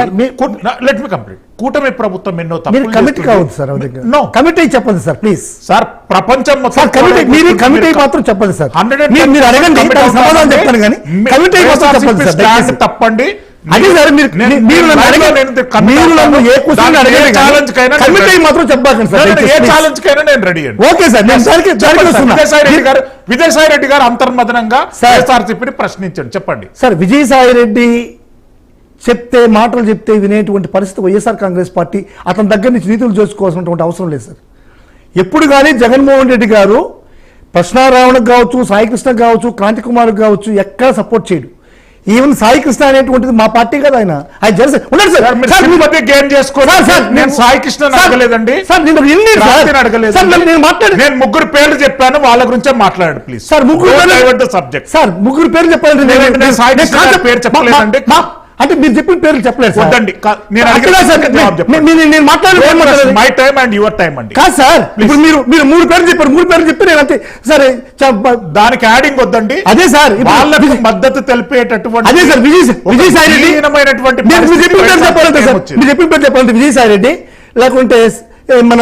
Let me complete. కూటమి ప్రభుత్వం ఎన్నో కమిటీ చెప్పండి సార్ ప్లీజ్. సార్ ప్రపంచం కమిటీ మాత్రం చెప్పండి సార్. మీరు అడగండి, సమాధానం చెప్తాను కానీ కమిటీ మాత్రం తప్పండి. అదే సార్, మీరు నన్ను ఏ క్వశ్చన్ అడగండి, కమిటీ మాత్రం చెప్పాకండి సార్. ఏ ఛాలెంజ్ కైనా నేను రెడీ అండి. ఓకే సార్, విజయసాయి రెడ్డి గారు అంతర్మదనంగా వైఎస్ఆర్సీపీని ప్రశ్నించండి. చెప్పండి సార్. విజయసాయి రెడ్డి చెప్తే, మాటలు చెప్తే వినేటువంటి పరిస్థితి వైఎస్ఆర్ కాంగ్రెస్ పార్టీ అతని దగ్గర నుంచి నీతులు చేసుకోవాల్సినటువంటి అవసరం లేదు సార్. ఎప్పుడు కానీ జగన్మోహన్ రెడ్డి గారు ప్రశ్నారావణకు కావచ్చు, సాయికృష్ణకు కావచ్చు, క్రాంతి కుమార్కి కావచ్చు ఎక్కడ సపోర్ట్ చేయడు. ఈవెన్ సాయి కృష్ణ అనేటువంటిది మా పార్టీ కదా ఆయన జనసేన ఉన్నాడు సార్. సార్, మీరు సార్, సింపతి గెయిన్ చేసుకోండి. సార్, సార్, నేను సాయి కృష్ణని సార్, అడగలేదండి. సార్, నేను ఎన్ని సార్? క్రాంతిని అడగలేదు. సార్, నేను మాట్లాడి నేను ముగ్గురు పేర్లు చెప్పాను, వాళ్ళ గురించే మాట్లాడండి ప్లీజ్. Sir, subject. సార్ ముగ్గురు పేర్లు చెప్పాలంటే నేను సాయి కృష్ణ గారి పేరు చెప్పలేదండి. అంటే మీరు చెప్పిన పేర్లు చెప్పలేదు సార్. వద్దండి. నేను అక్కడ అడిగిన సార్, జవాబు చెప్పండి. నేను మాట్లాడలేదు. My time and your time అండి. కాదు సార్, ఇప్పుడు మీరు మూడు పేర్లు చెప్పారు, మూడు పేర్లు చెప్తే నేను అంతే సరే దానికి యాడింగ్ వద్దండి. అదే సార్, ఇప్పుడు వాళ్ళకు మద్దతు తెలిపేటటువంటి అదే సార్ విజయసాయి రెడ్డి హీనమైనటువంటి మీరు చెప్పిన పేరు చెప్పాలంటే సార్, వచ్చింది. మీరు చెప్పిన పేరు చెప్పాలంటే విజయసాయి రెడ్డి లేకుంటే మన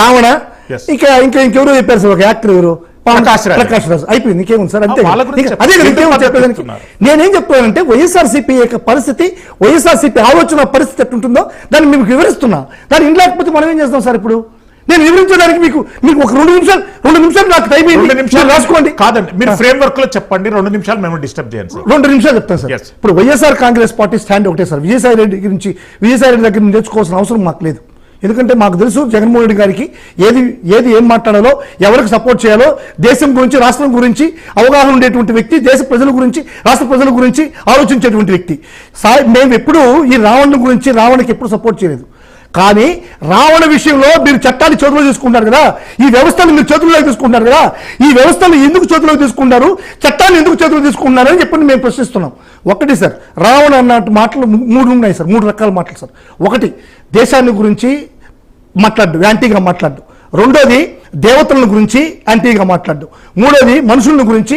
రావణ, Yes. ఇంకెవరో చెప్పారు సార్, ఒక యాక్టర్ ఎవరు ప్రకాష్ రాజ్. అయిపోయింది, ఇంకేముంది సార్, అంతే వాళ్ళ గురించి అదే కదా, ఇంకేముంది ఎందుకు చెప్పేదానికి. చెప్తున్నారు? నేనేం చెప్తానంటే వైఎస్ఆర్సీపీ యొక్క పరిస్థితి, వైఎస్ఆర్సీపీ ఆలోచన పరిస్థితి ఎట్లుంటుందో దాన్ని మీకు వివరిస్తున్నా. దాన్ని వినలేకపోతే మనం ఏం చేస్తాం సార్? ఇప్పుడు నేను వివరించడానికి మీకు ఒక 2 నిమిషాలు నాకు టైం 2 నిమిషాలు రాసుకోండి. కాదండి, మీరు ఫ్రేమ్ వర్క్ లో చెప్పండి. 2 నిమిషాలు మేము డిస్టర్బ్ చేయండి సార్. 2 నిమిషాలు చెప్తాను సార్. Yes. ఇప్పుడు వైఎస్ఆర్ కాంగ్రెస్ పార్టీ స్టాండ్ ఒకటే సార్. విజయసాయి రెడ్డి దగ్గర నుంచి నేర్చుకోవాల్సిన అవసరం మాకు లేదు. ఎందుకంటే మాకు తెలుసు జగన్మోహన్ రెడ్డి గారికి ఏం మాట్లాడాలో, ఎవరికి సపోర్ట్ చేయాలో, దేశం గురించి, రాష్ట్రం గురించి అవగాహన ఉండేటువంటి వ్యక్తి, దేశ ప్రజల గురించి, రాష్ట్ర ప్రజల గురించి ఆలోచించేటువంటి వ్యక్తి. మేము ఎప్పుడు ఈ రావణకి ఎప్పుడు సపోర్ట్ చేయలేదు. కానీ రావణ విషయంలో మీరు చట్టాన్ని చేతిలో తీసుకుంటారు కదా, ఈ వ్యవస్థను మీరు చేతుల్లోకి తీసుకుంటారు కదా, ఈ వ్యవస్థను ఎందుకు చేతిలోకి తీసుకుంటారు, చట్టాన్ని ఎందుకు చేతిలో తీసుకుంటున్నారు అని చెప్పి మేము ప్రశ్నిస్తున్నాం. ఒకటి సార్, రావణ అన్నట్టు మాటలు 3 ఉన్నాయి సార్, 3 రకాల మాటలు సార్. ఒకటి దేశాన్ని గురించి మాట్లాడు, యాంటీగా మాట్లాడు. రెండోది దేవతల గురించి యాంటీగా మాట్లాడు. మూడోది మనుషుల గురించి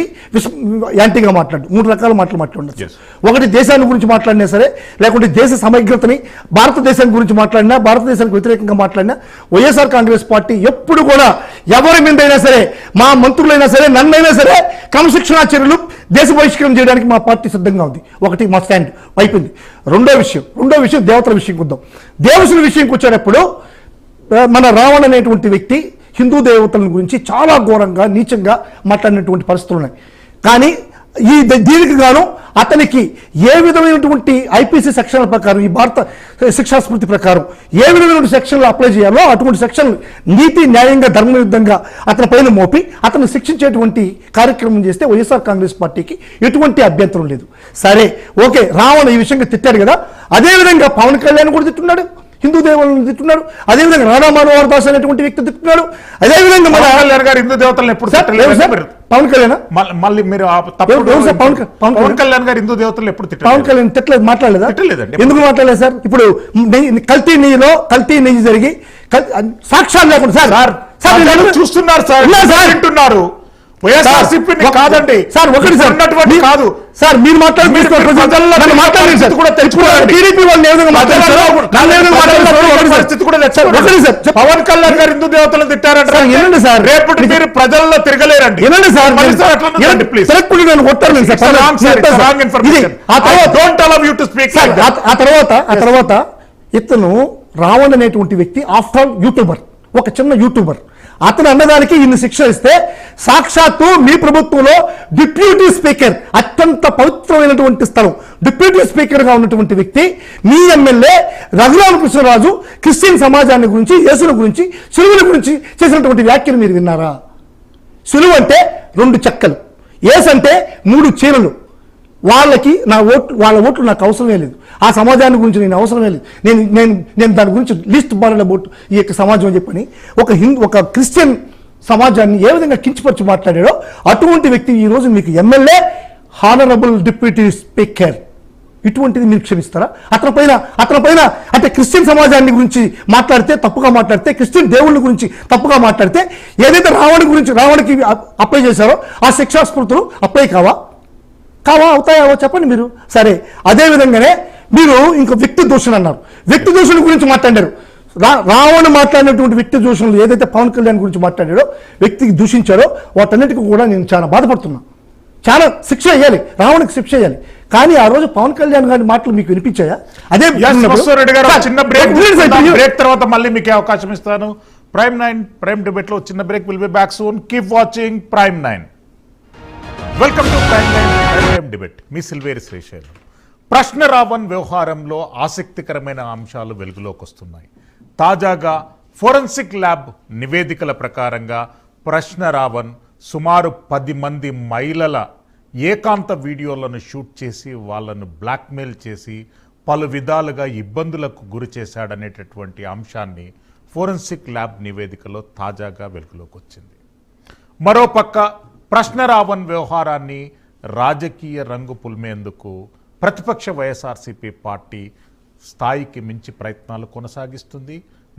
యాంటీగా మాట్లాడు. 3 రకాల మాటలు మాట్లాడచ్చు. ఒకటి దేశాన్ని గురించి మాట్లాడినా సరే, లేకుంటే దేశ సమగ్రతని, భారతదేశం గురించి మాట్లాడినా, భారతదేశానికి వ్యతిరేకంగా మాట్లాడినా వైఎస్ఆర్ కాంగ్రెస్ పార్టీ ఎప్పుడు కూడా ఎవరి మీద అయినా సరే, మా మంత్రులైనా సరే, నన్నైనా సరే క్రమశిక్షణా చర్యలు, దేశ బహిష్కరణ చేయడానికి మా పార్టీ సిద్ధంగా ఉంది. ఒకటి మా స్టాండ్ అయిపోయింది. రెండో విషయం దేవతల విషయం వద్దాం. దేవతల విషయంకి వచ్చేటప్పుడు మన రావణ అనేటువంటి వ్యక్తి హిందూ దేవతల గురించి చాలా ఘోరంగా, నీచంగా మాట్లాడినటువంటి పరిస్థితులు ఉన్నాయి. కానీ దీనికి గాను అతనికి ఏ విధమైనటువంటి ఐపీసీ సెక్షన్ల ప్రకారం, ఈ భారత శిక్షా స్మృతి ప్రకారం ఏ విధమైన సెక్షన్లు అప్లై చేయాలో అటువంటి సెక్షన్లు నీతి న్యాయంగా, ధర్మయుద్ధంగా అతని పైన మోపి అతను శిక్షించేటువంటి కార్యక్రమం చేస్తే వైఎస్ఆర్ కాంగ్రెస్ పార్టీకి ఎటువంటి అభ్యంతరం లేదు. సరే, ఓకే, రావణ ఈ విషయంగా తిట్టాడు కదా, అదేవిధంగా పవన్ కళ్యాణ్ కూడా తిట్టున్నాడు, హిందూ దేవులను తిట్టున్నాడు, అదేవిధంగా రాణా మనోహర్ దాస్ అనేటువంటి వ్యక్తి తిట్టున్నాడు, అదేవిధంగా మన పవన్ కళ్యాణ్ గారు హిందూ దేవతలను ఎప్పుడు పవన్ కళ్యాణ్ మళ్ళీ మీరు పవన్ కళ్యాణ్ గారు హిందూ దేవతలు ఎప్పుడు పవన్ కళ్యాణ్ తిట్టలేదు, తిట్టలేదండి. ఎందుకు మాట్లాడలేదు సార్? ఇప్పుడు కల్తీ నెయ్యి జరిగి సాక్ష్యాలు లేకుండా సార్ చూస్తున్నారు సార్, వింటున్నారు. వైఎస్ఆర్సీపీ కాదండి సార్, ఒకటి సార్ ఉన్నటువంటి కాదు సార్, మీరు మాట్లాడుతున్నారు పవన్ కళ్యాణ్ గారు హిందూ దేవతలను తిట్టారంటే సార్, రేపు మీరు ప్రజల్లో తిరగలేరండి. సార్ ఆ తర్వాత ఇతను రావణ్ అనేటువంటి వ్యక్తి ఆఫ్టర్ ఆల్ యూట్యూబర్, ఒక చిన్న యూట్యూబర్. అతను అన్నదానికి ఇన్ని శిక్ష ఇస్తే సాక్షాత్తు మీ ప్రభుత్వంలో డిప్యూటీ స్పీకర్, అత్యంత పవిత్రమైనటువంటి స్థలం, డిప్యూటీ స్పీకర్ గా ఉన్నటువంటి వ్యక్తి, మీ ఎమ్మెల్యే రఘురామకృష్ణరాజు క్రిస్టియన్ సమాజాన్ని గురించి, యేసుల గురించి, శిలువుల గురించి చేసినటువంటి వ్యాఖ్యలు మీరు విన్నారా? శిలువు అంటే 2 చెక్కలు, యేసు అంటే 3 చీరలు. వాళ్ళ ఓట్లు నాకు అవసరమే లేదు. ఆ సమాజాన్ని గురించి నేను అవసరమే లేదు. నేను దాని గురించి లీస్ట్ బారల్ అబౌట్ ఈ యొక్క సమాజం అని చెప్పని ఒక క్రిస్టియన్ సమాజాన్ని ఏ విధంగా కించపరిచి మాట్లాడాడో అటువంటి వ్యక్తి ఈ రోజు మీకు ఎమ్మెల్యే, హానరబుల్ డిప్యూటీ స్పీకర్. ఇటువంటిది మీరు క్షమిస్తారా? అతని పైన అంటే క్రిస్టియన్ సమాజాన్ని గురించి మాట్లాడితే, తప్పుగా మాట్లాడితే, క్రిస్టియన్ దేవుళ్ళ గురించి తప్పుగా మాట్లాడితే, ఏదైతే రావణకి అప్లై చేశారో ఆ శిక్షా స్మృతులు అప్లై కావా అవుతాయో చెప్పండి మీరు. సరే, అదే విధంగానే మీరు ఇంకో వ్యక్తి దూషణ అన్నారు. వ్యక్తి దూషణ గురించి మాట్లాడారు. రావణ మాట్లాడినటువంటి వ్యక్తి దూషణలు ఏదైతే పవన్ కళ్యాణ్ గురించి మాట్లాడారో, వ్యక్తికి దూషించారో, వాటన్నిటికీ కూడా నేను చాలా బాధపడుతున్నా. చాలా శిక్ష వేయాలి, రావణకి శిక్ష వేయాలి. కానీ ఆ రోజు పవన్ కళ్యాణ్ గారి మాటలు మీకు వినిపించాయా? అదే చిన్న బ్రేక్ తర్వాత మళ్ళీ మీకు అవకాశం ఇస్తాను. ప్రైమ్ డిబేట్ లో చిన్న బ్రేక్. Will be back soon. Keep watching prime 9. Welcome to prime debate. మీ సిల్వేరి శ్రీశైలం. ప్రశ్న రావణ్ వ్యవహారంలో ఆసక్తికరమైన అంశాలు వెలుగులోకి వస్తున్నాయి. తాజాగా ఫోరెన్సిక్ ల్యాబ్ నివేదికల ప్రకారంగా ప్రశ్న రావణ్ సుమారు 10 మంది మహిళల ఏకాంత వీడియోలను షూట్ చేసి వాళ్ళను బ్లాక్మెయిల్ చేసి పలు విధాలుగా ఇబ్బందులకు గురి చేశాడనేటటువంటి అంశాన్ని ఫోరెన్సిక్ ల్యాబ్ నివేదికలో తాజాగా వెలుగులోకి వచ్చింది. మరోపక్క ప్రశ్నరావణ్ వ్యవహారాన్ని రాజకీయ రంగు పుల్మేందుకు ప్రతిపక్ష వైఎస్ఆర్సీపీ పార్టీ స్థాయికి మించి ప్రయత్నాలు కొనసాగిస్తుంది.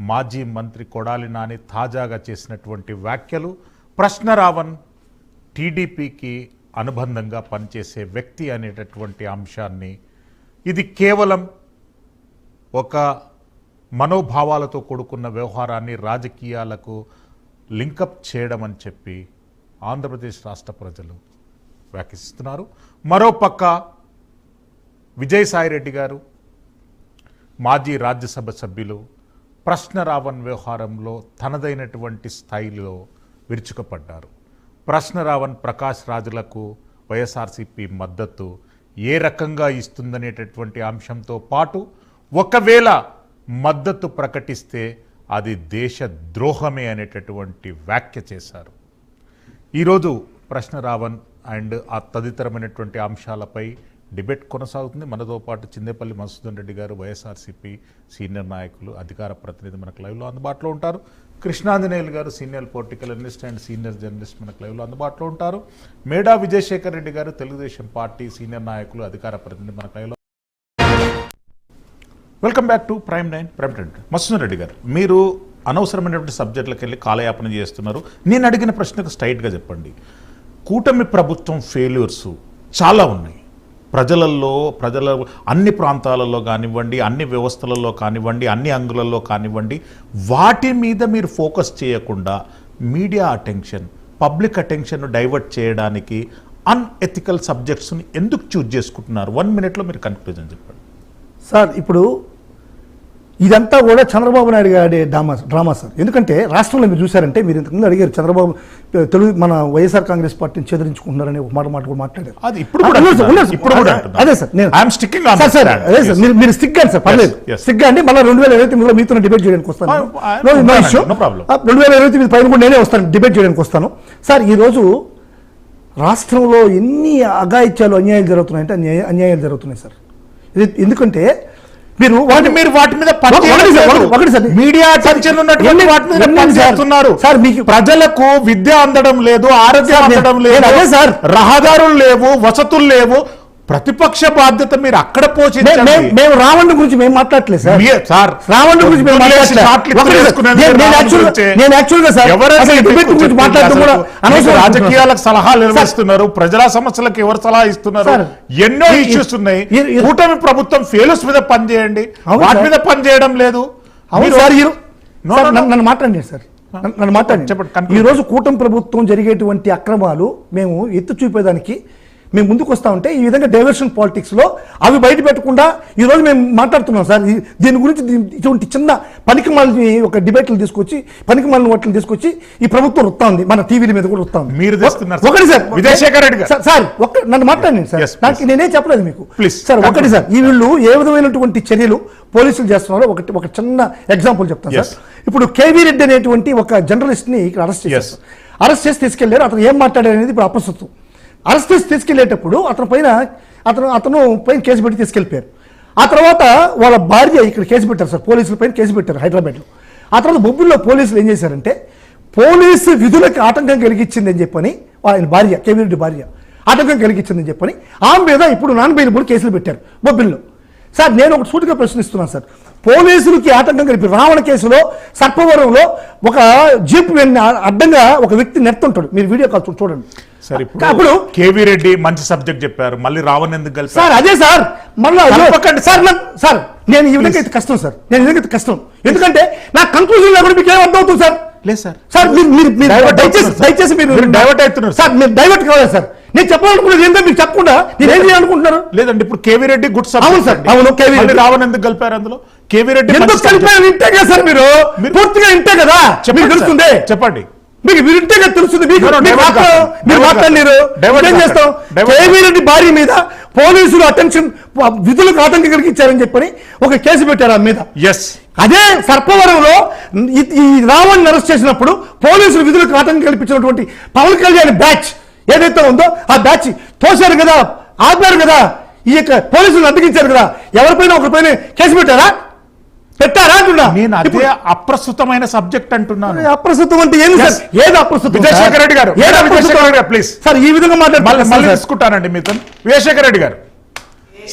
మాజీ మంత్రి కొడాలి నాని తాజాగా చేసినటువంటి వ్యాఖ్యలు ప్రశ్నరావణ్ టీడీపీకి అనుబంధంగా పనిచేసే వ్యక్తి అనేటటువంటి అంశాన్ని, ఇది కేవలం ఒక మనోభావాలతో కూడుకున్న వ్యవహారాన్ని రాజకీయాలకు లింకప్ చేయడం అని చెప్పి ఆంధ్రప్రదేశ్ రాష్ట్ర ప్రజలు వ్యాఖ్యానిస్తున్నారు. మరోపక్క విజయసాయిరెడ్డి గారు మాజీ రాజ్యసభ సభ్యులు ప్రశ్నరావణ్ వ్యవహారంలో తనదైనటువంటి స్థాయిలో విరుచుకుపడ్డారు. ప్రశ్నరావణ్ ప్రకాష్ రాజులకు వైఎస్ఆర్సీపీ మద్దతు ఏ రకంగా ఇస్తుందనేటటువంటి అంశంతో పాటు ఒకవేళ మద్దతు ప్రకటిస్తే అది దేశ ద్రోహమే అనేటటువంటి వ్యాఖ్య చేశారు. ఈరోజు ప్రశ్నరావణ్ అండ్ ఆ తదితరమైనటువంటి అంశాలపై డిబేట్ కొనసాగుతుంది. మనతో పాటు చిందేపల్లి మధుసూదన్ రెడ్డి గారు వైఎస్ఆర్సీపీ సీనియర్ నాయకులు, అధికార ప్రతినిధి మనకు లైవ్లో అందుబాటులో ఉంటారు. కృష్ణాంజనేయులు గారు senior political analyst and senior journalist మనకు లైవ్లో అందుబాటులో ఉంటారు. మేడా విజయశేఖర్ రెడ్డి గారు తెలుగుదేశం పార్టీ సీనియర్ నాయకులు, అధికార ప్రతినిధి మనకు లైవ్లో. Welcome back to prime 9 prime 10. Madhusudan Reddy గారు, మీరు అనవసరమైనటువంటి సబ్జెక్టులకు వెళ్ళి కాలయాపన చేస్తున్నారు. నేను అడిగిన ప్రశ్నకు స్ట్రైట్గా చెప్పండి. కూటమి ప్రభుత్వం ఫెయిల్యూర్స్ చాలా ఉన్నాయి. ప్రజల అన్ని ప్రాంతాలలో కానివ్వండి, అన్ని వ్యవస్థలలో కానివ్వండి, అన్ని అంగులలో కానివ్వండి, వాటి మీద మీరు ఫోకస్ చేయకుండా media attention, public attention divert చేయడానికి అన్ఎథికల్ సబ్జెక్ట్స్ని ఎందుకు చూజ్ చేసుకుంటున్నారు? 1 మినిట్లో మీరు కన్క్లూజన్ చెప్పండి. సార్, ఇప్పుడు ఇదంతా కూడా చంద్రబాబు నాయుడు గారి డ్రామా సార్. ఎందుకంటే రాష్ట్రంలో మీరు చూసారంటే, మీరు ఇంతకుముందు అడిగారు చంద్రబాబు మన వైఎస్ఆర్ కాంగ్రెస్ పార్టీని చెదిరించుకుంటున్నారని ఒక మాట కూడా మాట్లాడారు. అదే సార్, అదే సార్, మీరు స్టిక్ అండి సార్, పర్లేదు, స్టిక్ అండి. మళ్ళీ 2029 మీతో డిబేట్ చేయడానికి వస్తాను. 2029 పైన కూడా నేనే వస్తాను, డిబేట్ చేయడానికి వస్తాను. సార్, ఈరోజు రాష్ట్రంలో ఎన్ని అఘాయిత్యాలు, అన్యాయాలు జరుగుతున్నాయంటే అన్యాయాలు జరుగుతున్నాయి సార్. ఎందుకంటే మీరు వాటి మీద మీడియా అటెన్షన్ ఉన్నటువంటి వాటి మీద పనిచేస్తున్నారు సార్. మీకు ప్రజలకు విద్య అందడం లేదు, ఆరోగ్యం అందడం లేదు, అదే సార్, రహదారులు లేవు, వసతులు లేవు. ప్రతిపక్ష బాధ్యత మీరు అక్కడ పోషించండి. మేము రావణ్ గురించి మేము మాట్లాడలేదు సార్. రావణ్ గురించి రాజకీయాలకు సలహాలు నిర్వహిస్తున్నారు, ప్రజల సమస్యలకు ఎవరు సలహా ఇస్తున్నారు? ఎన్నో ఇష్యూస్ ఉన్నాయి. కూటమి ప్రభుత్వం ఫెయిల్యూర్స్ మీద పనిచేయండి, వాటి మీద పనిచేయడం లేదు. నన్ను మాట్లాడండి సార్, నన్ను మాట్లాడండి చెప్పండి. ఈ రోజు కూటమి ప్రభుత్వం జరిగేటువంటి అక్రమాలు మేము ఎత్తు చూపేదానికి మేము ముందుకు వస్తా ఉంటే ఈ విధంగా డైవర్షన్ పాలిటిక్స్లో అవి బయట పెట్టకుండా ఈరోజు మేము మాట్లాడుతున్నాం సార్. దీని గురించి ఇటువంటి చిన్న పనికిమాలని ఒక డిబేట్లు తీసుకొచ్చి, పనికిమాలిన వాటిని తీసుకొచ్చి ఈ ప్రభుత్వం వస్తా ఉంది, మన టీవీల మీద కూడా వస్తా ఉంది. మీరు ఒకటి సార్, విజయశేఖర్ రెడ్డి సార్, నన్ను మాట్లాడండి సార్, నాకు నేనే చెప్పలేదు మీకు సార్. ఒకటి సార్, ఈ వీళ్ళు ఏ విధమైనటువంటి చర్యలు పోలీసులు చేస్తున్నారో ఒక చిన్న ఎగ్జాంపుల్ చెప్తాను సార్. ఇప్పుడు కేవీ రెడ్డి అనేటువంటి ఒక జర్నలిస్ట్ని ఇక్కడ అరెస్ట్ చేసి తీసుకెళ్లారు. అతను ఏం మాట్లాడారు అనేది ఇప్పుడు అప్రస్తుతం. అరెస్ట్ చేసి తీసుకెళ్లేటప్పుడు అతను పైన కేసు పెట్టి తీసుకెళ్ళిపోయారు. ఆ తర్వాత వాళ్ళ భార్య ఇక్కడ కేసు పెట్టారు సార్, పోలీసుల పైన కేసు పెట్టారు హైదరాబాద్లో. ఆ తర్వాత బొబ్బుల్లో పోలీసులు ఏం చేశారంటే, పోలీసు విధులకు ఆటంకం కలిగించిందని చెప్పని ఆయన భార్య, కేవీ రెడ్డి భార్య ఆటంకం కలిగించిందని చెప్పని ఆమె మీద ఇప్పుడు నాన్ బెయిలబుల్ కేసులు పెట్టారు బొబ్బిల్లో. సార్, నేను ఒక సూటిగా ప్రశ్నిస్తున్నాను సార్. పోలీసులకి ఆటంకం కలిపి రావణ కేసులో సర్పవరంలో ఒక జీప్ అడ్డంగా ఒక వ్యక్తి నెడుతుంటాడు, మీరు వీడియో కాల్ చూడండి. అప్పుడు కేవీ రెడ్డి మంచి సబ్జెక్ట్ చెప్పారు, మళ్ళీ రావణ్ ఎందుకు కలిపి సార్? అదే సార్, మళ్ళీ సార్ నేను ఈ విధంగా అయితే కష్టం సార్, నేను ఈ విధంగా కష్టం. ఎందుకంటే నా కంక్లూజన్ లేకుండా మీకు ఏమర్థం అవుతుంది సార్? లేదు సార్, సార్ దయచేసి మీరు డైవర్ట్ అవుతున్నారు సార్. మీరు డైవర్ట్ కావాలి సార్. నేను చెప్పాలనుకున్నది ఏంటో మీకు చెప్పకుండా నేను ఏం చేయాలనుకుంటున్నారు? లేదండి, ఇప్పుడు కేవీ రెడ్డి గుడ్ సార్. అవును సార్, అవును. కేవీ రెడ్డి రావణ్ ఎందుకు కలిపారు అందులో? కేవీ రెడ్డి ఎందుకు కలిపారు? ఇంటే కదా సార్, మీరు పూర్తిగా ఇంటే కదా మీకు తెలుస్తుంది. చెప్పండి, మీకు వింటే కదా తెలుస్తుంది. మీరు మాట్లాడలేరు, ఏం చేస్తాం? కేవీ రెడ్డి భార్య మీద పోలీసులు అటెన్షన్ విధులకు ఆటంకం కలిగించారని చెప్పని ఒక కేసు పెట్టారు ఆమె మీద. అదే సర్పవరంలో ఈ రావణ్ అరెస్ట్ చేసినప్పుడు పోలీసులు విధులకు ఆటంకం కల్పించినటువంటి పవన్ కళ్యాణ్ బ్యాచ్ ఏదైతే ఉందో ఆ బ్యాచ్ తోశారు కదా, ఆపారు కదా, ఈ యొక్క పోలీసులు అడ్డగించారు కదా, ఎవరిపైన ఒకరిపైన కేసు పెట్టారా అంటున్నా. నేను అదే అప్రస్తుతమైన సబ్జెక్ట్ అంటున్నాను. అప్రస్తుతం అంటే ఏంది సార్? ఏది అప్రస్తుతం? విజయశేఖర రెడ్డి గారు, ఏది అప్రస్తుతం? ప్లీజ్ సార్ ఈ విధంగా మళ్ళీ మాట్లాడుతున్నారు సార్. తీసుకుంటానండి మీతో. విజయశేఖర రెడ్డి గారు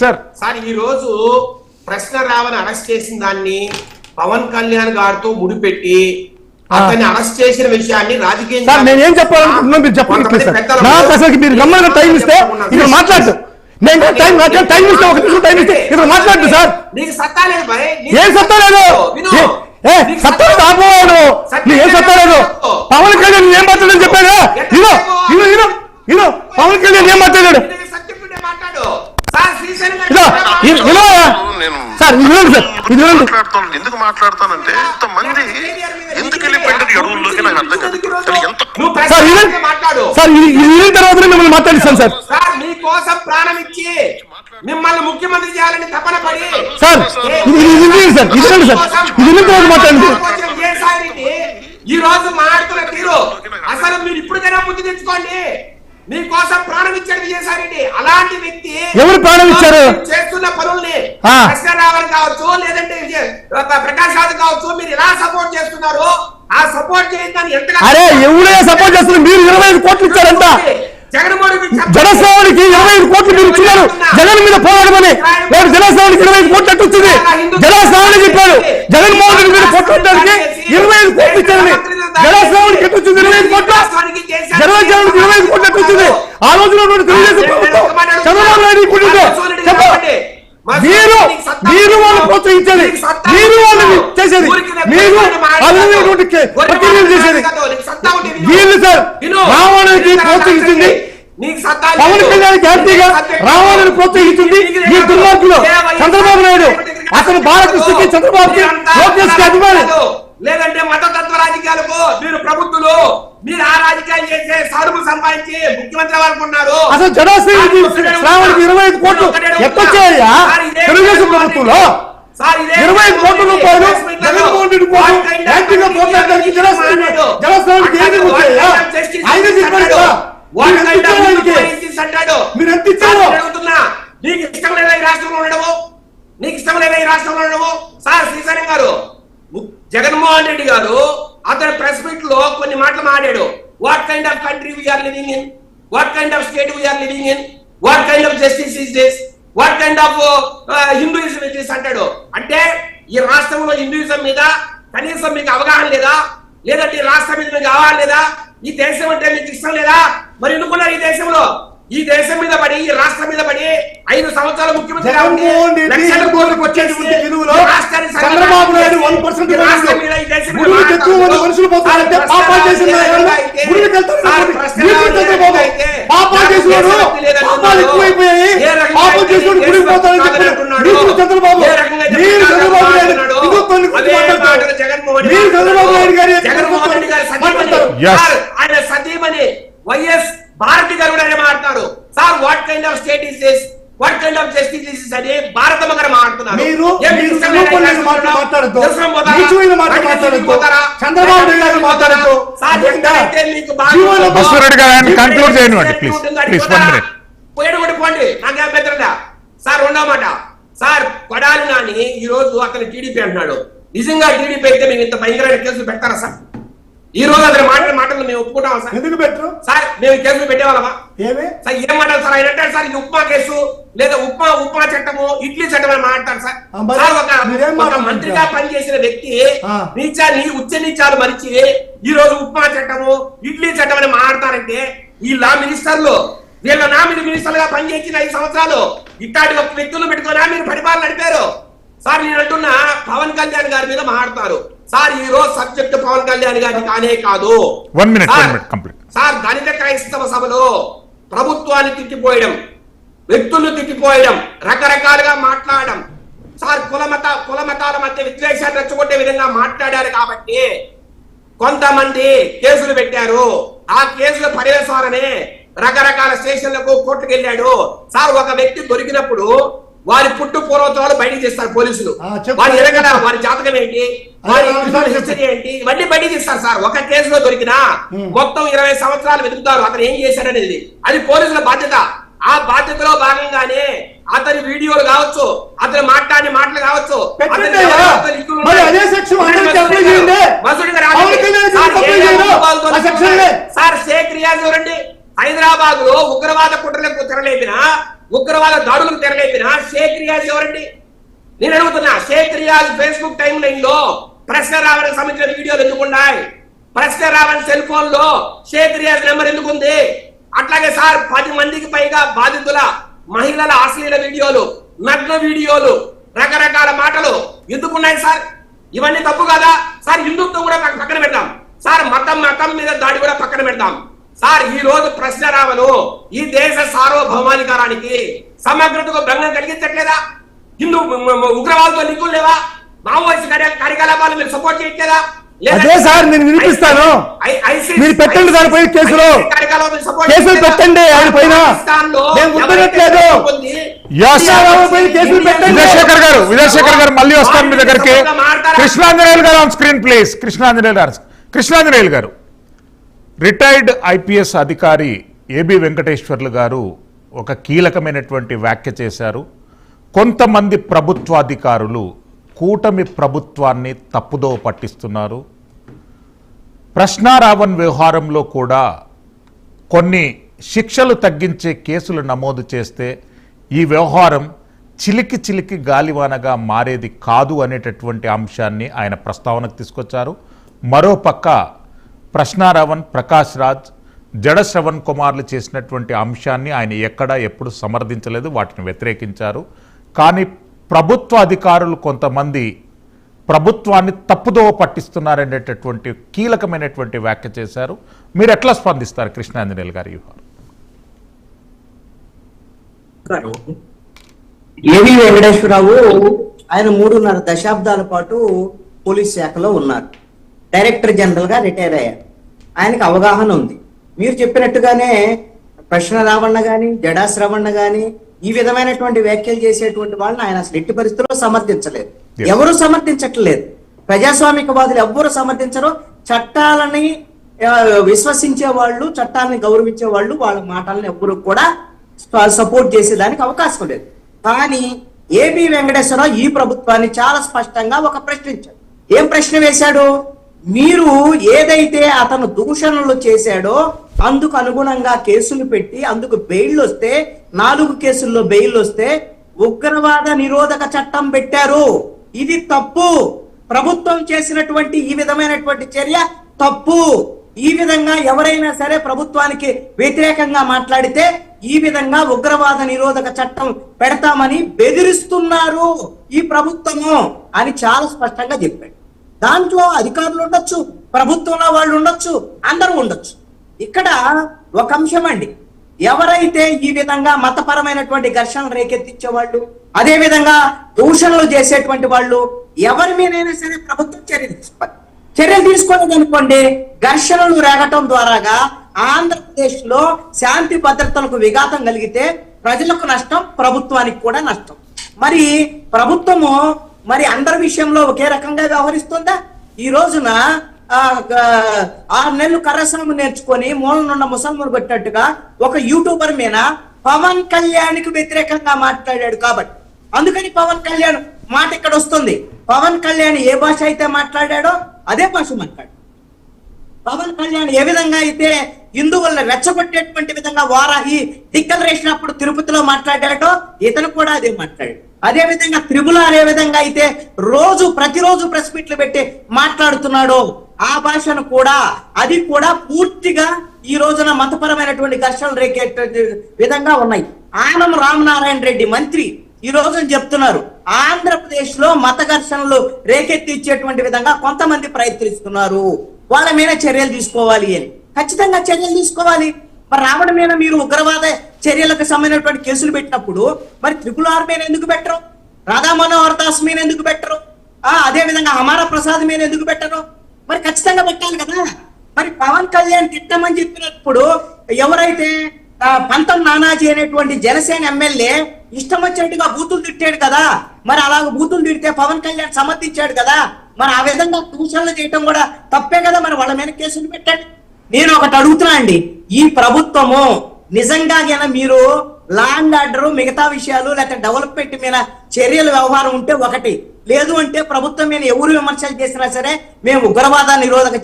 సార్. సార్ ఈ రోజు ప్రశ్న రావని అరెస్ట్ చేసిన దాన్ని పవన్ కళ్యాణ్ గారితో ముడిపెట్టి అతన్ని అరెస్ట్ చేసిన విషయాన్ని రాజకీయ సార్ నేను ఏం చెప్పాలనుకుంటున్నా మీరు చెప్పండి సార్. నాకు అసలు మీరు గమ్మన టైం ఇస్తే ఇక్కడ మాట్లాడు. నేను టైం ఇస్తే ఒక నిమిషం టైం ఇస్తే ఇక్కడ మాట్లాడు సార్. నీకు సత్తా లేదు భయ్. ఏం సత్తా లేదు? సత్తా రాబోయాడు. నీకు ఏం సత్తా లేదు? పవన్ కళ్యాణ్ ఏం మాట్లాడని చెప్పాడు. ఇదో పవన్ కళ్యాణ్ ఏం మాట్లాడాడు? ఎందుకు మాట్లాడతానంటే ఇంతమంది ఎందుకు వెళ్ళిపోయింది అడవుల్లోకి నాకు అర్థం కాదు. సార్ ఇది తర్వాత మిమ్మల్ని మాట్లాడిస్తాను సార్. సార్ మీకోసం ప్రాణం ఇచ్చి మిమ్మల్ని ముఖ్యమంత్రి చేయాలని తపన పడి సార్ ఇది మాట్లాడండి. ఈ రోజు మాట్లాడుతున్న తీరు అసలు మీరు ఇప్పటికైనా బుద్ధి తెచ్చుకోండి. మీకోసం ప్రాణం ఇచ్చాడు విజయసాయి రెడ్డి. అలాంటి వ్యక్తి ఎవరు ప్రాణం ఇచ్చారు? చేస్తున్న పనుల్ని రావణ్ కావచ్చు, లేదంటే ప్రకాష్ రాజు కావచ్చు, మీరు ఎలా సపోర్ట్ చేస్తున్నారు? ఆ సపోర్ట్ చేయడానికి ఎంత ఎవరే సపోర్ట్ చేస్తున్నారు? మీరు 25 కోట్లు ఇచ్చారంట జనసేనకి. 25 కోట్లు మీరు ఇచ్చినారు జగన్ మీద పోరాడమని. వాడు జనసేనకి 25 కోట్లు అట్టు వచ్చింది. జనసేనని చెప్పారు జగన్మోహన్ రెడ్డి మీద కొట్టడానికి 25 కోట్లు ఇచ్చారని. జనసేనకి ఎట్టు వచ్చింది 25 కోట్లు? జనసేనకి 25 కోట్లు అట్టు వచ్చింది. ఆ రోజులో తెలుగుదేశం ప్రభుత్వం చంద్రబాబు నాయుడు చెప్పండి. మీరు వాళ్ళు ప్రోత్సహించేది, మీరు వాళ్ళని చేసేది, మీరు అలాంటి చేసేది. వీళ్ళు సార్ రావణానికి ప్రోత్సహించింది, పవన్ కళ్యాణ్ హ్యాపీగా రావాలని ప్రోత్సహించింది ఈ దుర్మార్గులు చంద్రబాబు నాయుడు. అతను బాలకృష్ణకి, చంద్రబాబుకి, లోకేష్ కి అభిమాని. లేదంటే మతతత్వ రాజకీయాలకు మీరు ప్రభుత్వాలు మీరు ఆ రాజకీయాలు చేసే సరుకు సంపాదించి ముఖ్యమంత్రి అనుకున్నారు. అసలు జనసేనకి శ్రావణకి 25 కోట్లు ఎక్కొచ్చాయా తెలుగుదేశం ప్రభుత్వంలో? 25 కోట్ల రూపాయలు జగన్మోహన్ రెడ్డి కోసం యాక్టివ్గా పోరాడడానికి జనసేనకి ఏది వచ్చాయా? ఆయన చెప్పాడు మీరు ఎంత ఇచ్చారు? నీకు ఇష్టం లేదా ఈ రాష్ట్రంలో ఉండడము? నీకు ఇష్టం లేదా ఈ రాష్ట్రంలో ఉండడము? సార్ శ్రీశైలం గారు, జగన్మోహన్ రెడ్డి గారు అతని ప్రెస్ మీట్ లో కొన్ని మాటలు మాట్లాడాడు. What kind of country we're living in, what kind of state we're living in, what kind of justice is this, what kind of Hinduism is this అంటాడు. అంటే ఈ రాష్ట్రంలో హిందూయిజం మీద కనీసం మీకు అవగాహన లేదా? లేదంటే ఈ రాష్ట్రం మీద మీకు అవగాహన లేదా? ఈ దేశం అంటే మీకు ఇష్టం లేదా? మరి ఎందుకున్నారు ఈ దేశంలో? ఈ దేశం మీద పడి, ఈ రాష్ట్రం మీద పడి 5 సంవత్సరాలు ముఖ్యమంత్రి చంద్రబాబు నాయుడు 1% ఎక్కువ మంది మనుషులు పోతారంటే పాపాలు చేసిన పాపాలు చేసినాడు. పాపాలు ఎక్కువైపోయాయి. పాపం చేసినాడు గుడికి పోతారని చెప్పారు చంద్రబాబు. మీరు చంద్రబాబు నాయుడు హిందుత్వాన్ని గురించి మాట్లాడతారు. మీరు చంద్రబాబు నాయుడు గారి ఆయన సతీమణి వైఎస్ భారతి గారు కూడా మాట్లాడతారు. Sir what kind of state is this, what kind of justice is this అని భారతమ్మ గారు మాట్లాడుతున్నారు. చంద్రబాబు నాయుడు మాట్లాడుతూ పోండి నాకేం పెద్దరా సార్. రెండో మాట సార్, కొడాలి నాని ఈ రోజు అతను టీడీపీ అంటున్నాడు. నిజంగా టీడీపీ అయితే మేము ఇంత భయంకరమైన కేసులు పెడతారా సార్? ఈ రోజు అతని మాటలు మేము ఒప్పుకుంటామా సార్? ఎందుకు పెట్టరు సార్? మేము కేసులు పెట్టేవాళ్ళమా సార్? ఏం మాట్లాడు సార్? ఆయన అంటారు సార్ ఇది ఉప్మా కేసు, లేదా ఉప్మా చట్టము, ఇడ్లీ చట్టం అని మాట్లాడతారు సార్. ఒక మంత్రిగా పనిచేసిన వ్యక్తి ఉచ్చ నీచాలు మరిచి ఈ రోజు ఉప్మా చట్టము, ఇడ్లీ చట్టం అని మాట్లాడతారంటే ఈ లా మినిస్టర్లు వీళ్ళ నామిని మినిస్టర్లుగా పనిచేసిన 5 సంవత్సరాలు ఇట్లాంటి ఒక వ్యక్తులు పెట్టుకున్నా మీరు పరిపాలన నడిపారు సార్. నేను అంటున్నా పవన్ కళ్యాణ్ గారి మీద మాట్లాడతారు సార్. ఈ రోజు సబ్జెక్ట్ పవన్ కళ్యాణ్ గారి కానే కాదు. 1 minute కంప్లీట్ సార్. దళిత క్రైస్తవ సభలో ప్రభుత్వాన్ని తిట్టిపోయడం, వ్యక్తులను తిట్టిపోయడం, రకరకాలుగా మాట్లాడడం సార్. కుల మతాల మధ్య విద్వేషాన్ని రెచ్చగొట్టే విధంగా మాట్లాడారు కాబట్టి కొంతమంది కేసులు పెట్టారు. ఆ కేసుల పర్యవేక్షణనే రకరకాల స్టేషన్లకు కోర్టుకు వెళ్ళాడు సార్. ఒక వ్యక్తి దొరికినప్పుడు వారి పుట్టు పూర్వోత్తరాలు బయటికి తీస్తారు పోలీసులు. చెప్పు. వారి ఎరగల వారి జాతకం ఏంటి, వారి హిస్టరీ ఏంటి, ఇవన్నీ బయటికి తీస్తారు సార్. ఒక కేసులో దొరికినా మొత్తం 20 సంవత్సరాలు వెతుకుతారు అతను ఏం చేశాడనేది. అది పోలీసుల బాధ్యత. ఆ బాధ్యతలో భాగంగానే అతని వీడియోలు కావచ్చు, అతను మాట్లాడిన మాటలు కావచ్చు, సార్ షేక్ రియాజ్ ఎవరండి? హైదరాబాద్ లో ఉగ్రవాద కుట్రలకు తెరలేపిన, ఉగ్రవాద దాడులకు తెరలేపిన షేక్ రియాజ్ ఎవరండి? నేను అడుగుతున్నా. Sheikh Riyaz Facebook timeline లో ప్రశ్న రావడానికి సంబంధించిన వీడియోలు ఎందుకున్నాయి? ప్రశ్న రావని సెల్ ఫోన్ లో షేక్ రియాజ్ నెంబర్ ఎందుకుంది? అట్లాగే సార్ 10 మందికి పైగా బాధితుల మహిళల అశ్లీల వీడియోలు, నగ్న వీడియోలు, రకరకాల మాటలు ఎందుకున్నాయి సార్? ఇవన్నీ తప్పు కదా సార్? హిందుత్వం కూడా పక్కన పెడతాం సార్, మతం మీద దాడి కూడా పక్కన పెడతాం సార్. ఈ రోజు ప్రశ్న రావను ఈ దేశ సార్వభౌమాధికారానికి సమగ్రతకు భంగం కలిగించట్లేదా? హిందూ ఉగ్రవాదులతో లింకులు లేవా? మావోయిస్ట్ కార్యకలాపాలు మీరు సపోర్ట్ చేయట్లేదా? అదే సార్ నేను వినిపిస్తాను, మీరు పెట్టండి దానిపై కేసులు పెట్టండి. ఆయన పైన నేను ఉండట్లేదు. విజయశేఖర్ గారు మళ్ళీ వస్తాను మీ దగ్గరికి. కృష్ణాంజనేయులు గారు on screen please. Krishnanjaneyulu garu, retired IPS అధికారి ఏబి వెంకటేశ్వర్లు గారు ఒక కీలకమైనటువంటి వ్యాఖ్య చేశారు. కొంతమంది ప్రభుత్వాధికారులు కూటమి ప్రభుత్వాన్ని తప్పుదోవ పట్టిస్తున్నారు. ప్రశ్నారావణ్ వ్యవహారంలో కూడా కొన్ని శిక్షలు తగ్గించే కేసులు నమోదు చేస్తే ఈ వ్యవహారం చిలికి గాలివానగా మారేది కాదు అనేటటువంటి అంశాన్ని ఆయన ప్రస్తావనకు తీసుకొచ్చారు. మరోపక్క ప్రశ్నారావణ్, ప్రకాష్ రాజ్, జడ శ్రవణ్ కుమార్లు చేసినటువంటి అంశాన్ని ఆయన ఎక్కడా ఎప్పుడు సమర్థించలేదు, వాటిని వ్యతిరేకించారు. కానీ ప్రభుత్వ అధికారులు కొంతమంది ప్రభుత్వాన్ని తప్పుదోవ పట్టిస్తున్నారనేటటువంటి కీలకమైనటువంటి వ్యాఖ్య చేశారు. మీరు ఎట్లా స్పందిస్తారు కృష్ణాంజనేయులు గారు? ఏవి వెంకటేశ్వరరావు ఆయన 3.5 దశాబ్దాల పాటు పోలీస్ శాఖలో ఉన్నారు. డైరెక్టర్ జనరల్ గా రిటైర్ అయ్యారు. ఆయనకు అవగాహన ఉంది. మీరు చెప్పినట్టుగానే ప్రశ్న రావణ గాని, జడా శ్రవణ గాని ఈ విధమైనటువంటి వ్యాఖ్యలు చేసేటువంటి వాళ్ళని ఆయన అసలు ఎట్టి పరిస్థితుల్లో సమర్థించలేదు. ఎవరు సమర్థించట్లేదు. ప్రజాస్వామికవాదులు ఎవ్వరు సమర్థించరు. చట్టాలని విశ్వసించే వాళ్ళు, చట్టాలని గౌరవించే వాళ్ళు వాళ్ళ మాటలను ఎవ్వరు కూడా సపోర్ట్ చేసేదానికి అవకాశం లేదు. కానీ ఏబి వెంకటేశ్వరరావు ఈ ప్రభుత్వాన్ని చాలా స్పష్టంగా ఒక ప్రశ్నించాడు. ఏం ప్రశ్న వేశాడు? మీరు ఏదైతే అతను దూషణలు చేశాడో అందుకు అనుగుణంగా కేసులు పెట్టి అందుకు బెయిల్ వస్తే, 4 కేసుల్లో బెయిల్ వస్తే ఉగ్రవాద నిరోధక చట్టం పెట్టారు. ఇది తప్పు. ప్రభుత్వం చేసినటువంటి ఈ విధమైనటువంటి చర్య తప్పు. ఈ విధంగా ఎవరైనా సరే ప్రభుత్వానికి వ్యతిరేకంగా మాట్లాడితే ఈ విధంగా ఉగ్రవాద నిరోధక చట్టం పెడతామని బెదిరిస్తున్నారు ఈ ప్రభుత్వము అని చాలా స్పష్టంగా చెప్పాడు. దాంట్లో అధికారులు ఉండొచ్చు, ప్రభుత్వంలో వాళ్ళు ఉండొచ్చు, అందరూ ఉండొచ్చు. ఇక్కడ ఒక అంశం అండి, ఎవరైతే ఈ విధంగా మతపరమైనటువంటి ఘర్షణలు రేకెత్తించే వాళ్ళు, అదే విధంగా దూషణలు చేసేటువంటి వాళ్ళు ఎవరి మీదైనా సరే ప్రభుత్వం చర్యలు తీసుకోలేదు అనుకోండి, ఘర్షణలు రేగటం ద్వారాగా ఆంధ్రప్రదేశ్ లో శాంతి భద్రతలకు విఘాతం కలిగితే ప్రజలకు నష్టం, ప్రభుత్వానికి కూడా నష్టం. మరి ప్రభుత్వము మరి అందరి విషయంలో ఒకే రకంగా వ్యవహరిస్తుందా? ఈ రోజున 6 నెలలు కర్రసాము నేర్చుకొని మూలనున్న ముసల్మాను కొట్టినట్టుగా ఒక యూట్యూబర్ మీద పవన్ కళ్యాణ్కి వ్యతిరేకంగా మాట్లాడాడు. కాబట్టి అందుకని పవన్ కళ్యాణ్ మాట ఇక్కడ వస్తుంది. పవన్ కళ్యాణ్ ఏ భాష అయితే మాట్లాడాడో అదే భాష మాట్లాడు. పవన్ కళ్యాణ్ ఏ విధంగా అయితే హిందువులను రెచ్చగొట్టేటువంటి విధంగా వారాహి డిక్లరేషన్ అప్పుడు తిరుపతిలో మాట్లాడాడో ఇతను కూడా అదే మాట్లాడాడు. అదే విధంగా త్రిపులార్ ఏ విధంగా అయితే ప్రతిరోజు ప్రెస్ మీట్లు పెట్టి మాట్లాడుతున్నాడో ఆ భాషను కూడా అది కూడా పూర్తిగా ఈ రోజున మతపరమైనటువంటి ఘర్షణలు రేకే విధంగా ఉన్నాయి. ఆనం రామనారాయణ రెడ్డి మంత్రి ఈ రోజున చెప్తున్నారు, ఆంధ్రప్రదేశ్ లో మత ఘర్షణలు రేకెత్తిచ్చేటువంటి విధంగా కొంతమంది ప్రయత్నిస్తున్నారు, వాళ్ళ మీద చర్యలు తీసుకోవాలి అని. ఖచ్చితంగా చర్యలు తీసుకోవాలి. మరి రావణ మీద మీరు ఉగ్రవాద చర్యలకు సంబంధించినటువంటి కేసులు పెట్టినప్పుడు మరి త్రిపులార్ మీద ఎందుకు పెట్టరు? రాధా మనోహర్ దాస్ మీద ఎందుకు పెట్టరు? అదే విధంగా అమర ప్రసాద్ మీద ఎందుకు పెట్టరు? మరి ఖచ్చితంగా పెట్టాలి కదా. మరి పవన్ కళ్యాణ్ తిట్టమని చెప్పినప్పుడు ఎవరైతే పంతం నానాజీ అనేటువంటి జనసేన ఎమ్మెల్యే ఇష్టం వచ్చినట్టుగా బూతులు తిట్టాడు కదా, మరి అలాగ బూతులు తిడితే పవన్ కళ్యాణ్ సమర్థించాడు కదా, మరి ఆ విధంగా ట్యూషన్లు చేయటం కూడా తప్పే కదా, మరి వాళ్ళ మీద కేసులు పెట్టాడు. నేను ఒకటి అడుగుతున్నా అండి, ఈ ప్రభుత్వము నిజంగా మీరు లా అండ్ ఆర్డర్ మిగతా విషయాలు లేకపోతే డెవలప్మెంట్ మీద చర్యల వ్యవహారం ఉంటే ఒకటి, లేదు అంటే ప్రభుత్వం మీద ఎవరు విమర్శలు చేసినా సరే మేము ఉగ్రవాద నిరోధక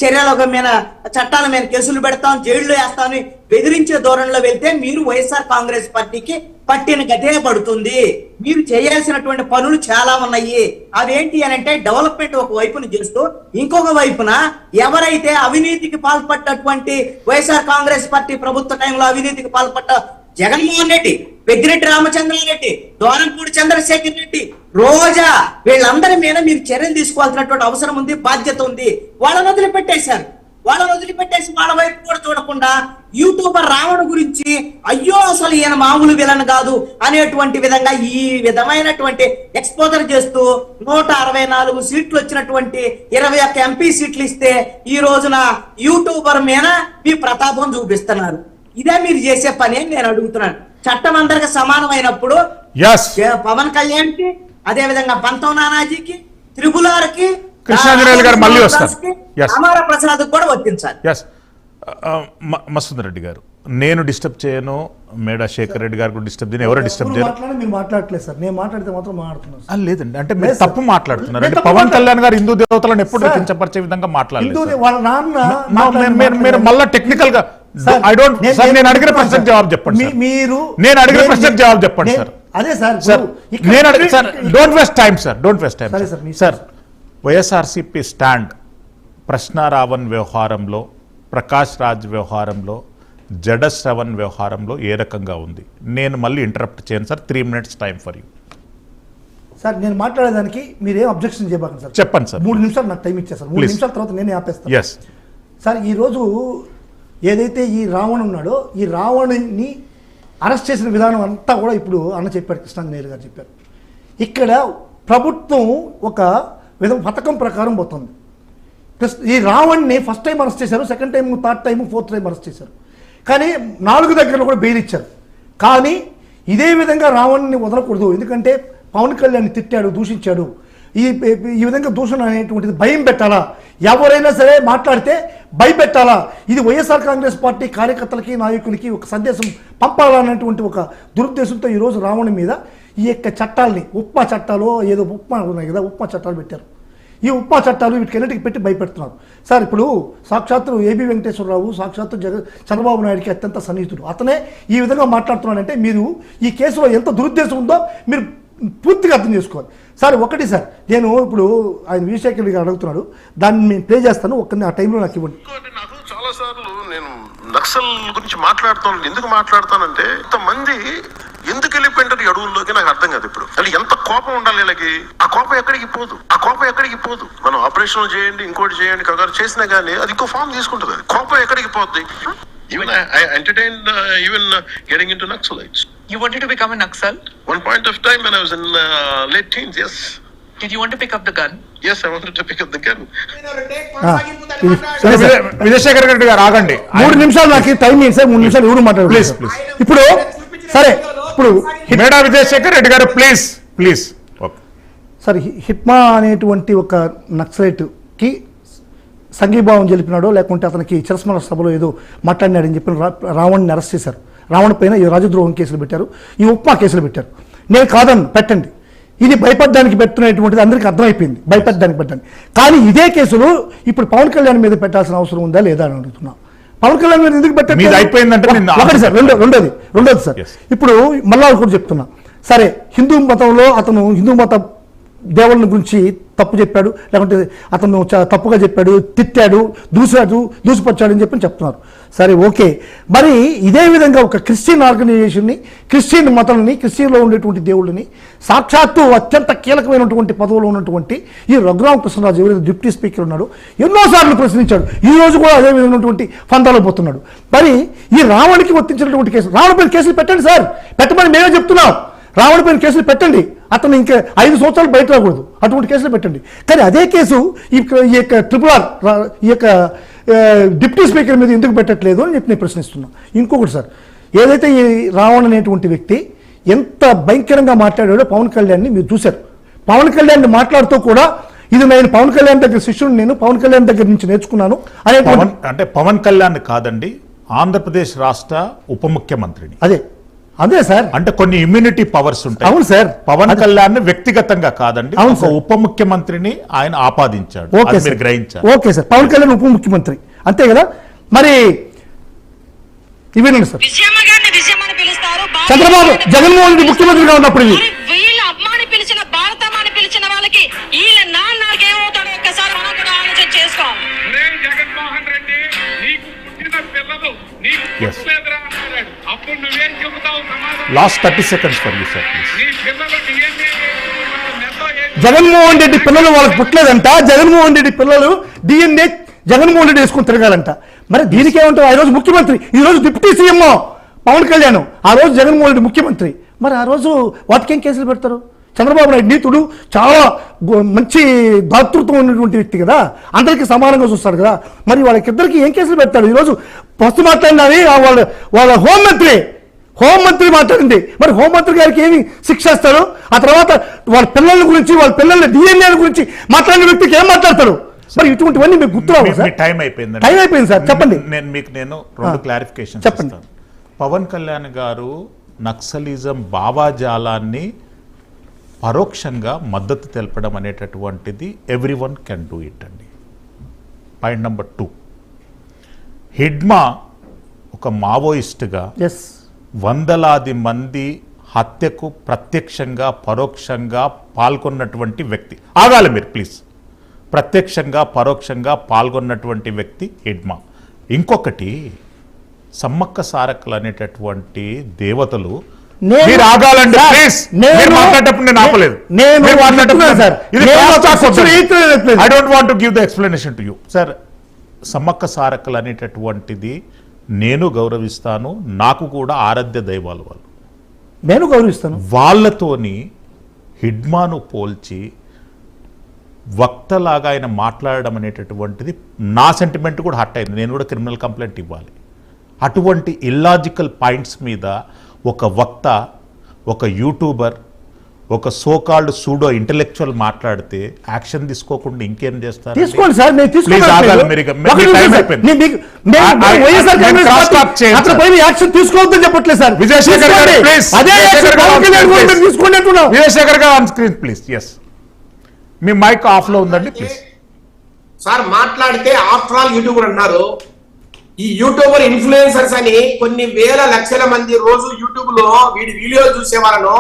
చర్యల మీద చట్టాల మీద కేసులు పెడతాం, జైల్లో వేస్తామని బెదిరించే ధోరణిలో వెళ్తే మీరు వైఎస్ఆర్ కాంగ్రెస్ పార్టీకి పట్టిన గతే పడుతుంది. మీరు చేయాల్సినటువంటి పనులు చాలా ఉన్నాయి. అవేంటి అని అంటే డెవలప్మెంట్ ఒక వైపున చేస్తూ ఇంకొక వైపున ఎవరైతే అవినీతికి పాల్పడ్డటువంటి వైఎస్ఆర్ కాంగ్రెస్ పార్టీ ప్రభుత్వ టైంలో అవినీతికి పాల్పడ్డ జగన్మోహన్ రెడ్డి, పెద్దిరెడ్డి రామచంద్రారెడ్డి, దోరంపూడి చంద్రశేఖర్ రెడ్డి, రోజా, వీళ్ళందరి మీద మీరు చర్యలు తీసుకోవాల్సినటువంటి అవసరం ఉంది, బాధ్యత ఉంది. వాళ్ళని వదిలిపెట్టేశారు. వాళ్ళని వదిలిపెట్టేసి వాళ్ళ వైపు కూడా చూడకుండా యూట్యూబర్ రావణ గురించి అయ్యో అసలు ఈయన మామూలు విలన్ కాదు అనేటువంటి విధంగా ఈ విధమైనటువంటి ఎక్స్పోజర్ చేస్తూ 164 సీట్లు వచ్చినటువంటి 21 ఎంపీ సీట్లు ఇస్తే ఈ రోజున యూట్యూబర్ మీద మీ ప్రతాపం చూపిస్తున్నారు. ఇదే మీరు చేసే పని అని నేను అడుగుతున్నాను. చట్టం అందరికి సమానమైనప్పుడు పవన్ కళ్యాణ్ కి, అదే విధంగా పంతం నానాజీకి, త్రిపులార్ కి, కృష్ణాంజనేయులు గారు మళ్ళీ వస్తారు. అమర ప్రసాద్ కూడా వర్తించాలి. మసూదన్ రెడ్డి గారు, నేను డిస్టర్బ్ చేయను, మేడా శేఖర్ రెడ్డి గారు కూడా డిస్టర్బ్ చేయను, ఎవరు డిస్టర్బ్ చేయను. మీరు మాట్లాడలేదు సార్, నేను మాట్లాడితే మాత్రం మాట్లాడుతున్నాను. లేదండి, అంటే మీరు తప్పు మాట్లాడుతున్నారు. అంటే పవన్ కళ్యాణ్ గారు హిందూ దేవతలను ఎప్పుడు కించపరిచే విధంగా మాట్లాడలేదు. వాళ్ళ నాన్న మీరు మళ్ళీ టెక్నికల్ గా నేను అడిగిన ప్రశ్నకు జవాబు చెప్పండి. నేను అడిగిన ప్రశ్నకు జవాబు చెప్పండి సార్. అదే sir, sir don't waste time sir, don't waste time sir. YSRCP stand ప్రశ్నారావణ్ వ్యవహారంలో, ప్రకాష్ రాజ్ వ్యవహారంలో, జడశ్రవణ్ వ్యవహారంలో ఏ రకంగా ఉంది? నేను మళ్ళీ ఇంటరప్ట్ చేయను sir. 3 minutes time for you. Sir నేను మాట్లాడేదానికి మీరేం అబ్జెక్షన్ చేయబాకండి సార్. చెప్పండి సార్. 3 నిమిషాలు నాకు టైం ఇచ్చేసారు. 3 నిమిషాల తర్వాత నేనే ఆపేస్తాను. ఎస్ సార్, ఈరోజు ఏదైతే ఈ రావణ్ ఉన్నాడో, ఈ రావణుని అరెస్ట్ చేసిన విధానం అంతా కూడా ఇప్పుడు అన్న చెప్పాడు, కృష్ణాంజనేయులు గారు చెప్పారు. ఇక్కడ ప్రభుత్వం ఒక పథకం ప్రకారం పోతుంది. ఈ రావణ్ని ఫస్ట్ టైం అరెస్ట్ చేశారు, second time, third time, fourth time arrest చేశారు. కానీ 4 దగ్గరలో కూడా బెయిల్ ఇచ్చారు. కానీ ఇదే విధంగా రావణ్ని వదలకూడదు, ఎందుకంటే పవన్ కళ్యాణ్ తిట్టాడు, దూషించాడు. ఈ విధంగా దూషణ అనేటువంటిది భయం పెట్టాలా, ఎవరైనా సరే మాట్లాడితే భయపెట్టాలా, ఇది వైఎస్ఆర్ కాంగ్రెస్ పార్టీ కార్యకర్తలకి, నాయకులకి ఒక సందేశం పంపాలన్నటువంటి ఒక దురుద్దేశంతో ఈరోజు రావణ్ మీద ఈ యొక్క చట్టాలని, ఉప్మా చట్టాలు, ఏదో ఉప్మా ఉన్నాయి కదా, ఉప్మా చట్టాలు పెట్టారు. ఈ ఉప్మా చట్టాలు వీటికెన్నిటికి పెట్టి భయపెడుతున్నారు. సార్, ఇప్పుడు సాక్షాత్తు ఏబి వెంకటేశ్వరరావు సాక్షాత్తు చంద్రబాబు నాయుడికి అత్యంత సన్నిహితుడు, అతనే ఈ విధంగా మాట్లాడుతున్నాడంటే మీరు ఈ కేసులో ఎంత దురుద్దేశం ఉందో మీరు పూర్తిగా అర్థం చేసుకోవాలి. సార్ ఒకటి సార్, నేను ఇప్పుడు ఆయన విజయశేఖర్ గారు అడుగుతున్నాడు, దాన్ని నేను ప్లే చేస్తాను, ఆ టైంలో నాకు ఇవ్వండి. నాకు చాలా సార్లు నేను నక్సల్ గురించి మాట్లాడుతాను. ఎందుకు మాట్లాడతానంటే ఇంతమంది ఎందుకు వెళ్ళిపోయింటారు ఈ అడవుల్లోకి నాకు అర్థం కాదు. ఇప్పుడు అది ఎంత కోపం ఉండాలి వీళ్ళకి. ఆ కోపం ఎక్కడికి పోదు. మనం ఆపరేషన్లు చేయండి, ఇంకోటి చేయండి, కంగారు చేసినా కానీ అది ఇంకో ఫామ్ తీసుకుంటుంది. అది కోపం ఎక్కడికి పోద్ది. Even I entertained getting into Naxalites. You wanted to become a Naxal? One point of time when I was in late teens, yes. Did you want to pick up the gun? Yes, I wanted to pick up the gun. Vijayasekhar Reddy గారు ఆగండి, 3 నిమిషాలు నాకు time ఇవ్వండి sir. 3 నిమిషాలు ఎవరు మాట్లాడు please. ఇప్పుడు సరే, ఇప్పుడు మేడా విజయశేఖర్ రెడ్డి గారు ప్లీజ్. సార్, హిట్మా అనేటువంటి ఒక నక్సలైట్కి సంఘీభావం తెలిపినాడో లేకుంటే అతనికి చిరస్మరణ సభలో ఏదో మాట్లాడినాడని చెప్పిన రావణ్ని అరెస్ట్ చేశారు. రావణ్ పైన ఈ రాజద్రోహం కేసులు పెట్టారు, ఈ ఉప్మా కేసులు పెట్టారు. నేను కాదన్ను, పెట్టండి. ఇది భయపడడానికి పెడుతున్నటువంటిది అందరికీ అర్థమైపోయింది, భయపడడానికి పెట్టండి. కానీ ఇదే కేసులు ఇప్పుడు పవన్ కళ్యాణ్ మీద పెట్టాల్సిన అవసరం ఉందా లేదా అని అడుగుతున్నా. పవన్ కళ్యాణ్ మీద ఎందుకు పెట్టండి? ఒకటి సార్, రెండోది సార్, ఇప్పుడు మళ్ళా కూడా చెప్తున్నా. సరే, హిందూ మతంలో అతను హిందూ మత దేవుళ్ళ గురించి తప్పు చెప్పాడు, లేకుంటే అతను తప్పుగా చెప్పాడు, తిట్టాడు, దూసిపచ్చాడు అని చెప్పి చెప్తున్నారు. సరే, ఓకే. మరి ఇదే విధంగా ఒక క్రిస్టియన్ ఆర్గనైజేషన్ని, క్రిస్టియన్ మతాలని, క్రిస్టియన్లో ఉండేటువంటి దేవుళ్ళని, సాక్షాత్తు అత్యంత కీలకమైనటువంటి పదవిలో ఉన్నటువంటి ఈ రఘురామకృష్ణరాజు ఎవరైతే డిప్యూటీ స్పీకర్ ఉన్నాడు, ఎన్నోసార్లు ప్రశ్నించాడు. ఈ రోజు కూడా అదే విధమైనటువంటి ఫందాలో పోతున్నాడు. మరి ఈ రావణ్కి వర్తించినటువంటి కేసులు, రావణ పైన కేసులు పెట్టండి సార్, పెట్టమని మేమే చెప్తున్నాం. రావణ పైన కేసులు పెట్టండి, అతను ఇంకా 5 సంవత్సరాలు బయట రాకూడదు, అటువంటి కేసులు పెట్టండి. కానీ అదే కేసు ఈ యొక్క ట్రిపుల్-ఆర్, ఈ యొక్క డిప్యూటీ స్పీకర్ మీద ఎందుకు పెట్టట్లేదు అని చెప్పి నేను ప్రశ్నిస్తున్నాను. ఇంకొకటి సార్, ఏదైతే ఈ రావణ్ అనేటువంటి వ్యక్తి ఎంత భయంకరంగా మాట్లాడాడో పవన్ కళ్యాణ్ని మీరు చూశారు. పవన్ కళ్యాణ్ మాట్లాడుతూ కూడా ఇది నేను పవన్ కళ్యాణ్ దగ్గర శిష్యుడు, నేను పవన్ కళ్యాణ్ దగ్గర నుంచి నేర్చుకున్నాను అనే అంటే పవన్ కళ్యాణ్ కాదండి, ఆంధ్రప్రదేశ్ రాష్ట్ర ఉప ముఖ్యమంత్రిని. అదే సార్, అంటే కొన్ని ఇమ్యూనిటీ పవర్స్ ఉంటాయి. అవును సార్, పవన్ కళ్యాణ్ వ్యక్తిగతంగా కాదండి, అవును ఒక సార్, ఉప ముఖ్యమంత్రిని ఆయన ఆపాదించాడు. ఓకే మీరు గ్రహించారు. ఓకే సార్, పవన్ కళ్యాణ్ ఉప ముఖ్యమంత్రి అంతే కదా. మరి ఇవేనండి సార్, చంద్రబాబు జగన్మోహన్ రెడ్డి ముఖ్యమంత్రిగా ఉన్నప్పుడు ఇది వీళ్ళ అమ్మాని పిలిచిన భారతమ్మని పిలిచిన వాళ్ళకి వీళ్ళ నాన్నకేమవుతాడో ఒక్కసారి మనం కూడా ఆలోచన చేసుకోవాలి. జగన్మోహన్ రెడ్డి నీకు పుట్టిన పిల్లలు నీకు పుట్టలేదురా అన్నాడు. అప్పుడు నువ్వేం చెబుతావు సమాధానం? Last 30 seconds for you sir please. నీ పిల్లలు జగన్మోహన్ రెడ్డి పిల్లలు వాళ్ళకి పుట్టలేదంట, జగన్మోహన్ రెడ్డి పిల్లలు DNA జగన్మోహన్ రెడ్డి వేసుకుని తిరగాలంట. మరి దీనికి ఏమంటారు? ఆ రోజు ముఖ్యమంత్రి, ఈ రోజు డిప్యూటీ సీఎం పవన్ కళ్యాణ్, ఆ రోజు జగన్మోహన్ రెడ్డి ముఖ్యమంత్రి. మరి ఆ రోజు వాటికేం కేసులు పెడతారు? చంద్రబాబు నాయుడు నీతుడు, చాలా మంచి దాతృత్వం ఉన్నటువంటి వ్యక్తి కదా, అందరికీ సమానంగా చూస్తాడు కదా. మరి వాళ్ళకిద్దరికి ఏం కేసులు పెడతాడు? ఈరోజు ఫస్ట్ మాట్లాడినవి వాళ్ళ హోంమంత్రి మాట్లాడింది. మరి హోంమంత్రి గారికి ఏమి శిక్ష ఇస్తారు? ఆ తర్వాత వాళ్ళ పిల్లల గురించి, వాళ్ళ పిల్లల DNA గురించి మాట్లాడిన వ్యక్తికి ఏం మాట్లాడతారు? మరి ఇటువంటివన్నీ మీకు గుర్తురావు సార్? టైం అయిపోయింది. టైం అయిపోయింది సార్, చెప్పండి. నేను రెండు క్లారిఫికేషన్ చెప్పండి. పవన్ కళ్యాణ్ గారు నక్సలిజం భావాజాలాన్ని పరోక్షంగా మద్దతు తెలపడం అనేటటువంటిది ఎవ్రీవన్ కెన్ డూ ఇట్ అండి. పాయింట్ నెంబర్ 2, హిడ్మా ఒక మావోయిస్ట్గా వందలాది మంది హత్యకు ప్రత్యక్షంగా పరోక్షంగా పాల్గొన్నటువంటి వ్యక్తి. ఆగాలి మీరు ప్లీజ్. ప్రత్యక్షంగా పరోక్షంగా పాల్గొన్నటువంటి వ్యక్తి హిడ్మా. ఇంకొకటి, సమ్మక్క సారక్కలు అనేటటువంటి దేవతలు. మీరు ఆగాలండి ప్లీజ్. మీరు మాట్లాడేటప్పుడు నేను ఆపలేదు. I don't want to give the explanation to you sir. Sammakka సారక్కలు అనేటటువంటిది నేను గౌరవిస్తాను, నాకు కూడా ఆరాధ్య దైవాలు వాళ్ళు, నేను గౌరవిస్తాను. వాళ్ళతోని హిడ్మాను పోల్చి వక్తలాగా ఆయన మాట్లాడడం అనేటటువంటిది నా సెంటిమెంట్ కూడా హర్ట్ అయింది. నేను కూడా క్రిమినల్ కంప్లైంట్ ఇవ్వాలి. అటువంటి ఇల్లాజికల్ పాయింట్స్ మీద ఒక వక్త, ఒక యూట్యూబర్, ఒక సోకాల్డ్ సూడో ఇంటెలెక్చువల్ మాట్లాడితే యాక్షన్ తీసుకోకుండా ఇంకేం చేస్తారు? తీసుకోండి సార్, నేను యాక్షన్ తీసుకోవద్దని చెప్పట్లేదు సార్. విజయశేఖర్ గారు ఆన్ స్క్రీన్ ప్లీజ్. ఎస్, మీ మైక్ ఆఫ్ లో ఉందండి ప్లీజ్. సార్ మాట్లాడితే ఆఫ్టర్ ఆల్ యూట్యూబర్ అన్నారు. ఈ యూట్యూబర్ ఇన్ఫ్లుయెన్సర్స్ అని కొన్ని వేల లక్షల మంది రోజు యూట్యూబ్ లో వీడియోలు చూసే వాళ్ళను,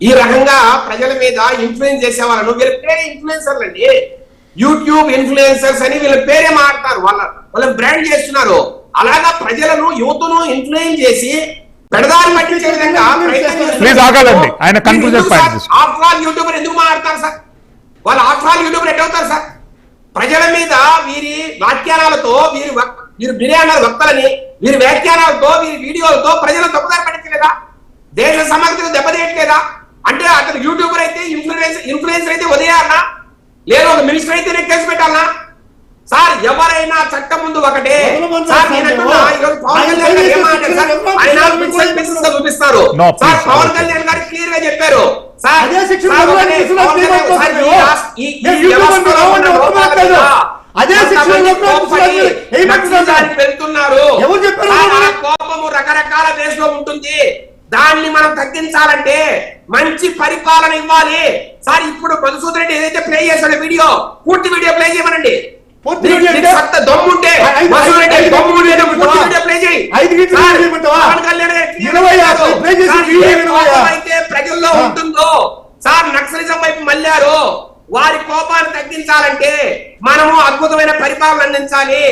ఈ రకంగా ప్రజల మీద ఇన్ఫ్లుయెన్స్ చేసే వాళ్ళను, వీళ్ళ పేరే ఇన్ఫ్లుయెన్సర్లు అండి. యూట్యూబ్ ఇన్ఫ్లుయెన్సర్స్ అని వీళ్ళ పేరే మాట్లాడతారు, వాళ్ళని బ్రాండ్ చేస్తున్నారు. అలాగా ప్రజలను, యువతను ఇన్ఫ్లుయెన్స్ చేసి పెడదారి పట్టించే విధంగా ప్లీజ్ ఆగాలండి. ఆయన conclusion point. After all YouTuber ఎందుకు మాట్లాడతారు సార్? వాళ్ళు ఆఫ్టర్ ఆల్ యూట్యూబర్ ఎట్ అవుతారు సార్? ప్రజల మీద వీరి వ్యాఖ్యానాలతో, వీరు బిర్యానీ వక్తలని, వీరి వ్యాఖ్యానాలతో, వీరి వీడియోలతో ప్రజలను తప్పుదారి పట్టించలేదా? దేశ సమగ్రతను దెబ్బతీయట్లేదా? అంటే అతను యూట్యూబర్ అయితే, ఇన్ఫ్లుయెన్సర్ అయితే వదిలేయాలన్నా, లేదా ఒక మినిస్టర్ అయితే నేను కేసు పెట్టాలన్నా? సార్ ఎవరైనా చట్టం ముందు ఒకటే. సార్ నేను అంటున్నా, ఈరోజు పవన్ కళ్యాణ్ గారు ఏమంటారు సార్? ఆయన చూపిస్తారు సార్. పవన్ కళ్యాణ్ గారు క్లియర్ గా చెప్పారు సార్, వెళ్తున్నారు. కోపము రకరకాల దేశంలో ఉంటుంది, దాన్ని మనం తగ్గించాలంటే మంచి పరిపాలన ఇవ్వాలి సార్. ఇప్పుడు మధుసూదన్ రెడ్డి ఏదైతే ప్లే చేశాడో వీడియో, పూర్తి వీడియో ప్లే చేయమనండి. దమ్ముంటే ప్రజల్లో ఉంటుందో సార్, నక్సలిజం వైపు మళ్ళారు. వారి కోపాన్ని తగ్గించాలంటే మనము అద్భుతమైన పరిపాలన అందించాలి,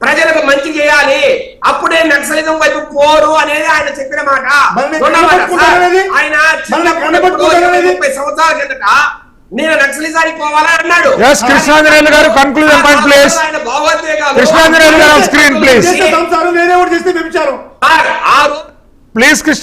ప్రజలకు మంచి చేయాలి, అప్పుడే నక్సలిజం వైపు పోరు అనేది ఆయన చెప్పిన మాట. ఆయన 30 సంవత్సరాల కిందట నేను నక్సలిజానికి పోవాలని అన్నాడు. కృష్ణాంజనేయులు గారు కన్క్లూజన్ పాయింట్ ప్లీజ్. కృష్ణాంజనేయులు గారు స్క్రీన్ ప్లీజ్. ప్లీజ్ కృష్ణ